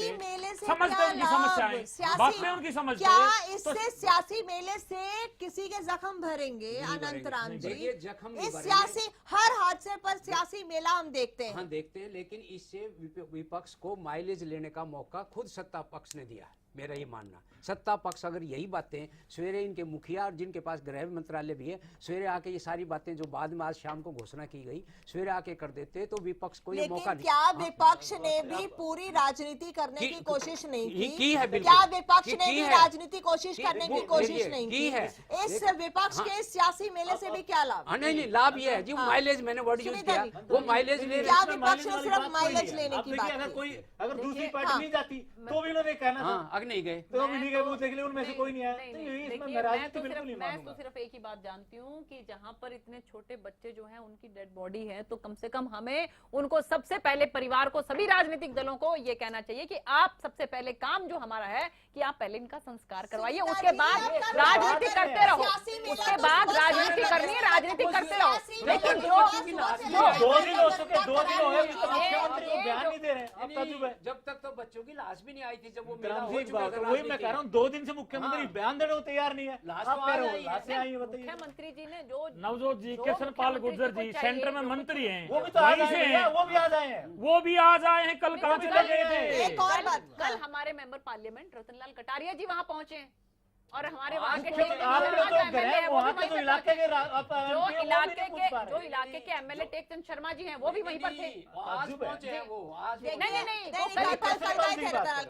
समझते उनकी समस्याएं, बातें उनकी समझते, क्या इससे सियासी मेले से किसी के जख्म भरेंगे अनंतराम जी? इस सियासी हर हादसे पर सियासी मेला हम देखते हैं। हाँ देखते हैं, लेकिन इससे विपक्ष को माइलेज लेने का मौका खुद सत्ता पक्ष ने दिया है, मेरा ये मानना। सत्ता पक्ष अगर यही बातें सवेरे इनके मुखिया और जिनके पास गृह मंत्रालय भी है, सवेरे आके ये सारी बातें जो बाद में आज शाम को घोषणा की गई, सवेरे आके कर देते तो विपक्ष को ये मौका नहीं। क्या विपक्ष ने भी पूरी राजनीति करने की कोशिश नहीं की है? क्या विपक्ष ने भी राजनीति कोशिश करने की कोशिश नहीं की है? इस विपक्ष के सियासी मेले से भी क्या लाभ? नहीं, लाभ ये है जी, माइलेज मैंने वर्ड यूज किया, वो माइलेज ले। क्या विपक्ष ने सिर्फ माइलेज लेने की बात? अगर दूसरी पार्टी नहीं जाती तो भी उन्होंने कहना था, अगर नहीं गए तो भी नहीं गए, वो देख ले उनमें से कोई नहीं आया। मैं तो सिर्फ एक ही बात जानती हूँ कि जहाँ पर इतने छोटे बच्चे जो हैं उनकी डेड बॉडी है, तो कम से कम हमें उनको सबसे पहले परिवार को, सभी राजनीतिक दलों को ये कहना चाहिए कि आप सबसे पहले काम जो हमारा है कि आप पहले इनका संस्कार करवाइए, उसके बाद राजनीति करते रहो, उसके बाद राजनीति करनी है, राजनीति करते रहो। लेकिन जो 2 दिन हो चुके, 2 दिन हुए, मुख्यमंत्री को बयान नहीं दे रहे। जब तक तो बच्चों की लाश भी नहीं आई थी, जब वो वही मैं कह रहा हूँ, 2 दिन से मुख्यमंत्री बयान देने को तैयार नहीं है। मुख्यमंत्री जी ने जो नवजोत जी, कृष्ण पाल गुर्जर जी सेंटर में मंत्री हैं, वो भी तो आ जाए हैं, वो भी आ जाए हैं, वो भी आ जाए हैं। कल कहाँ चले गए थे? एक और बात, कल हमारे मेंबर पार्लियामेंट रतनलाल कटारिया जी वहाँ पहुंचे हैं और हमारे जो इलाके के एमएलए टेकचंद शर्मा जी हैं, वो भी वहीं पर थे। नहीं, रतनलाल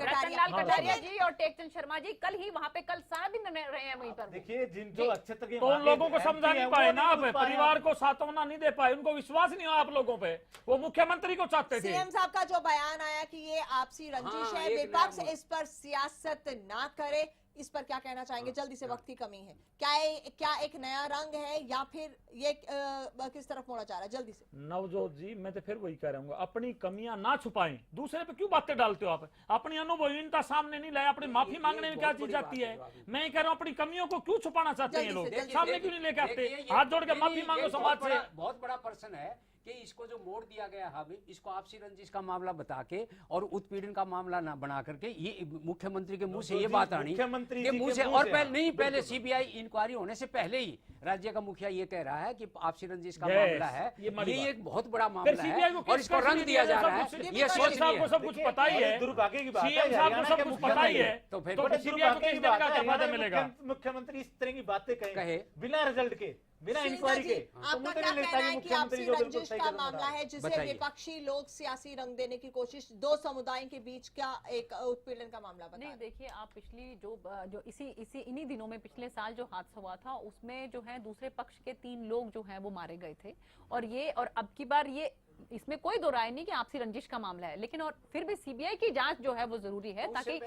कटारिया जी और टेकचंद शर्मा जी कल ही वहाँ पे, कल सारा दिन रहे हैं वहीं पर। देखिए, जो अच्छे तक तो उन लोगों को समझा नहीं पाए ना, आप परिवार को सांत्वना नहीं दे पाए, उनको विश्वास नहीं हुआ आप लोगों पे। वो मुख्यमंत्री को चाहते थे। सीएम साहब का जो बयान आया कि ये आपसी रंजिश है, विपक्ष इस पर सियासत ना करे, इस पर क्या कहना चाहेंगे? जल्दी से, वक्त की कमी है। क्या एक नया रंग है या फिर ये किस तरफ मोड़ा जा रहा है? जल्दी से। नवजोत जी, मैं तो फिर वही कह रहा हूँ, अपनी कमियां ना छुपाएं। दूसरे पे क्यों बातें डालते हो आप? अपनी अनुभवहीनता सामने नहीं लाए, अपनी माफी मांगने में क्या चीज जाती है? मैं कह रहा हूँ, अपनी कमियों को क्यों छुपाना चाहते हैं लोग? सामने क्यों नहीं लेके आते? हाथ जोड़ के माफी मांगो समाज से। बहुत बड़ा प्रश्न है कि इसको जो मोड़ दिया गया है, इसको आपसी रंजिश का मामला बता के और उत्पीड़न का मामला ना बना करके, ये मुख्यमंत्री के मुंह से ये बात आनी के मुंह से, और पहले सीबीआई इंक्वायरी होने से पहले ही राज्य का मुखिया ये कह रहा है कि आपसी रंजिश का मामला है, ये एक बहुत बड़ा मामला है और इसको रंग दिया जा रहा है। ये सोच साहब को सब कुछ पता ही है, दुर्भाग्य की बात है, सीएम साहब को सब कुछ पता ही है, तो फिर सीबीआई को किस तरह का फायदा मिलेगा? मुख्यमंत्री इस तरह की बातें कहे बिना रिजल्ट के, बिना सुनीता इंक्वायरी जी, के। आपका मुझे क्या नहीं लगता कहना है कि मुख्यमंत्री आपसी जो बिल्कुल रंजिश सही का कदम उठा मामला रहा है जिसे बताइए। विपक्षी लोग सियासी रंग देने की कोशिश, दो समुदायों के बीच क्या एक उत्पीड़न का मामला बता नहीं, देखिए आप पिछली जो इसी इन्हीं दिनों में पिछले साल जो हादसा हुआ था उसमें जो है दूसरे पक्ष के 3 लोग जो हैं वो मारे गए थे, और अब की बार ये इसमें कोई दो राय नहीं कि आपसी रंजिश का मामला है, लेकिन और फिर भी सीबीआई की जांच जो है वो जरूरी है ताकि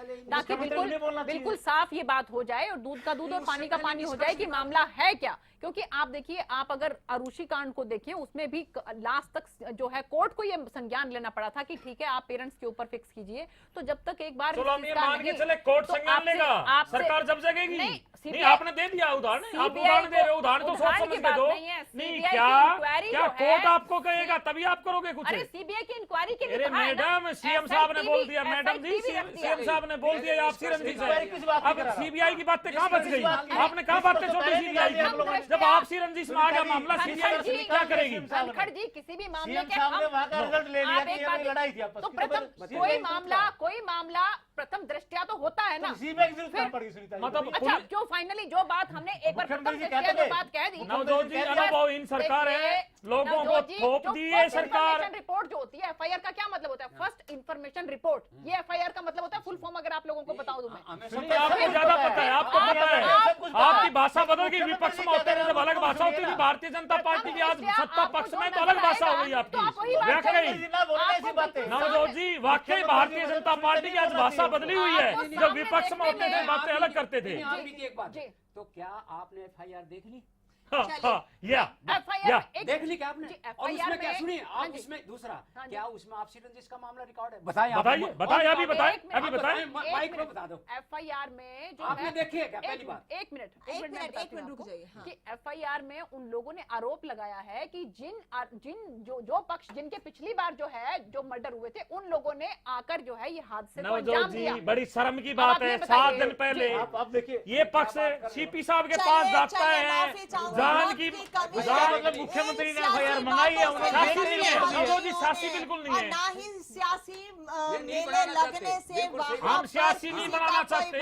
बिल्कुल साफ ये बात हो जाए और दूध का दूध और पानी का पानी हो जाए कि मामला है क्या। क्योंकि आप देखिए, आप अगर अरुषि कांड को देखें उसमें भी लास्ट तक जो है कोर्ट को ये संज्ञान लेना पड़ा था कि ठीक है आप पेरेंट्स के ऊपर फिक्स कीजिए। तो जब तक एक बार चलो हम ये मान के चले कोर्ट संज्ञान लेगा, सरकार जब जगेगी। नहीं, आपने दे दिया उदाहरण, आप उदाहरण दे रहे हो, उदाहरण तो सोच समझ के दो। नहीं, क्या कोर्ट आपको कहेगा तभी आप करोगे कुछ? अरे सीबीआई की इंक्वायरी के लिए अरे मैडम, सीएम साहब ने बोल दिया, मैडम जी सीएम साहब ने बोल दिया आपसी रंजिश है। अब सीबीआई की बातें कहाँ बच गई? आपने कहाँ बातें छोड़ी सीबीआई की? जब आपसी रंजिश में आ गया मामला, सीबीआई क्या करेगी? धनखड़ जी, किसी भी मामले के लड़ाई थी तो प्रथम कोई मामला प्रथम दृष्टया तो होता है ना, मतलब अच्छा जो फाइनली जो बात हमने एक बार प्रथम दृष्टया जो बात कह दी, नवजोत जी अनुभवहीन सरकार है, लोगों को थोप दी है सरकार। रिपोर्ट जो होती है एफआईआर का क्या मतलब होता है? फर्स्ट इन्फॉर्मेशन रिपोर्ट, ये एफआईआर का मतलब होता है। फुल फॉर्म अगर आप लोगों को बताओ तो मैं आपको ज्यादा पता है, आपको पता है, आपकी भाषा बदल गई। विपक्ष में होते रहे जब अलग भाषा होती थी, भारतीय जनता पार्टी की आज सत्ता पक्ष में तो अलग भाषा हो गई आपकी। वाकई नवजोत जी, वाकई भारतीय जनता पार्टी की आज भाषा बदली हुई है। जब विपक्ष में होते थे बातें अलग करते थे। एक बात, तो क्या आपने एफआईआर देख ली? देख ली क्या आपने? और उसमें क्या सुनिए आप, उसमें दूसरा क्या उसमें आपसी रंजिश का मामला रिकॉर्ड है? बताइए अभी बताइए माइक में बता दो। एफआईआर में जो आपने देखी है क्या? पहली बात एक मिनट रुक जाइए कि एफआईआर में उन लोगों ने आरोप लगाया है कि जो पक्ष जिनके पिछली बार जो है जो मर्डर हुए थे उन लोगों ने आकर जो है ये हादसे को अंजाम दिया। बड़ी शर्म की बात है, 7 दिन पहले ये पक्ष सीपी साहब के पास जाता है, जान की मतलब मुख्यमंत्री ने एफआईआर मंगाई है, उन्होंने शासी बिल्कुल नहीं है, ना ही सियासी मेले लगने से हम सियासी नहीं बनाना चाहते।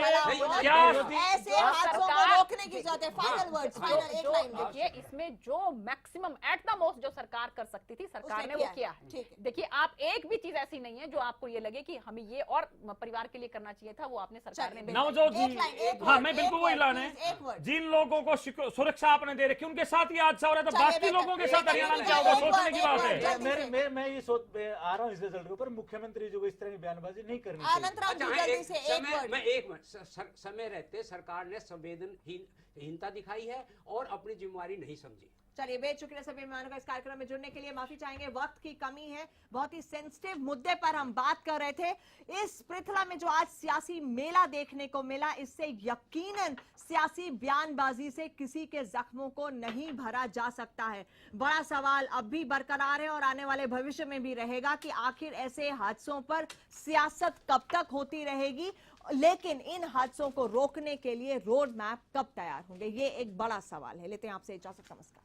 क्या ऐसे हादसों को रोकने की जरूरत है? फाइनल वर्ड्स, फाइनल एक लाइन देखिए, इसमें जो मैक्सिमम एट द मोस्ट जो सरकार कर सकती थी सरकार ने वो किया है। देखिए, आप एक भी चीज ऐसी नहीं है जो आपको ये लगे कि हमें ये और परिवार के लिए करना चाहिए था, वो आपने सरकार ने। नवजोत जी, हाँ मैं बिल्कुल वही ऐलान है, जिन लोगों को सुरक्षा आपने दे रखी उनके साथ ही हादसा हो रहा है, तो बाकी लोगों के साथ हरियाणा में क्या होगा सोचने की बात है। मैं ये सोच आ रहा हूँ इस रिजल्ट के ऊपर, मुख्यमंत्री जो इस तरह की बयानबाजी नहीं करनी चाहिए। समय रहते सरकार ने संवेदनहीनता दिखाई है और अपनी जिम्मेवारी नहीं समझी। चलिए, बेच चुके सभी मेहमानों का इस कार्यक्रम में जुड़ने के लिए माफी चाहेंगे, वक्त की कमी है। बहुत ही सेंसिटिव मुद्दे पर हम बात कर रहे थे। इस पृथला में जो आज सियासी मेला देखने को मिला, इससे यकीनन सियासी बयानबाजी से किसी के जख्मों को नहीं भरा जा सकता है। बड़ा सवाल अब भी बरकरार है और आने वाले भविष्य में भी रहेगा कि आखिर ऐसे हादसों पर सियासत कब तक होती रहेगी, लेकिन इन हादसों को रोकने के लिए रोड मैप कब तैयार होंगे, ये एक बड़ा सवाल है। लेते हैं आपसे इजाजत, नमस्कार।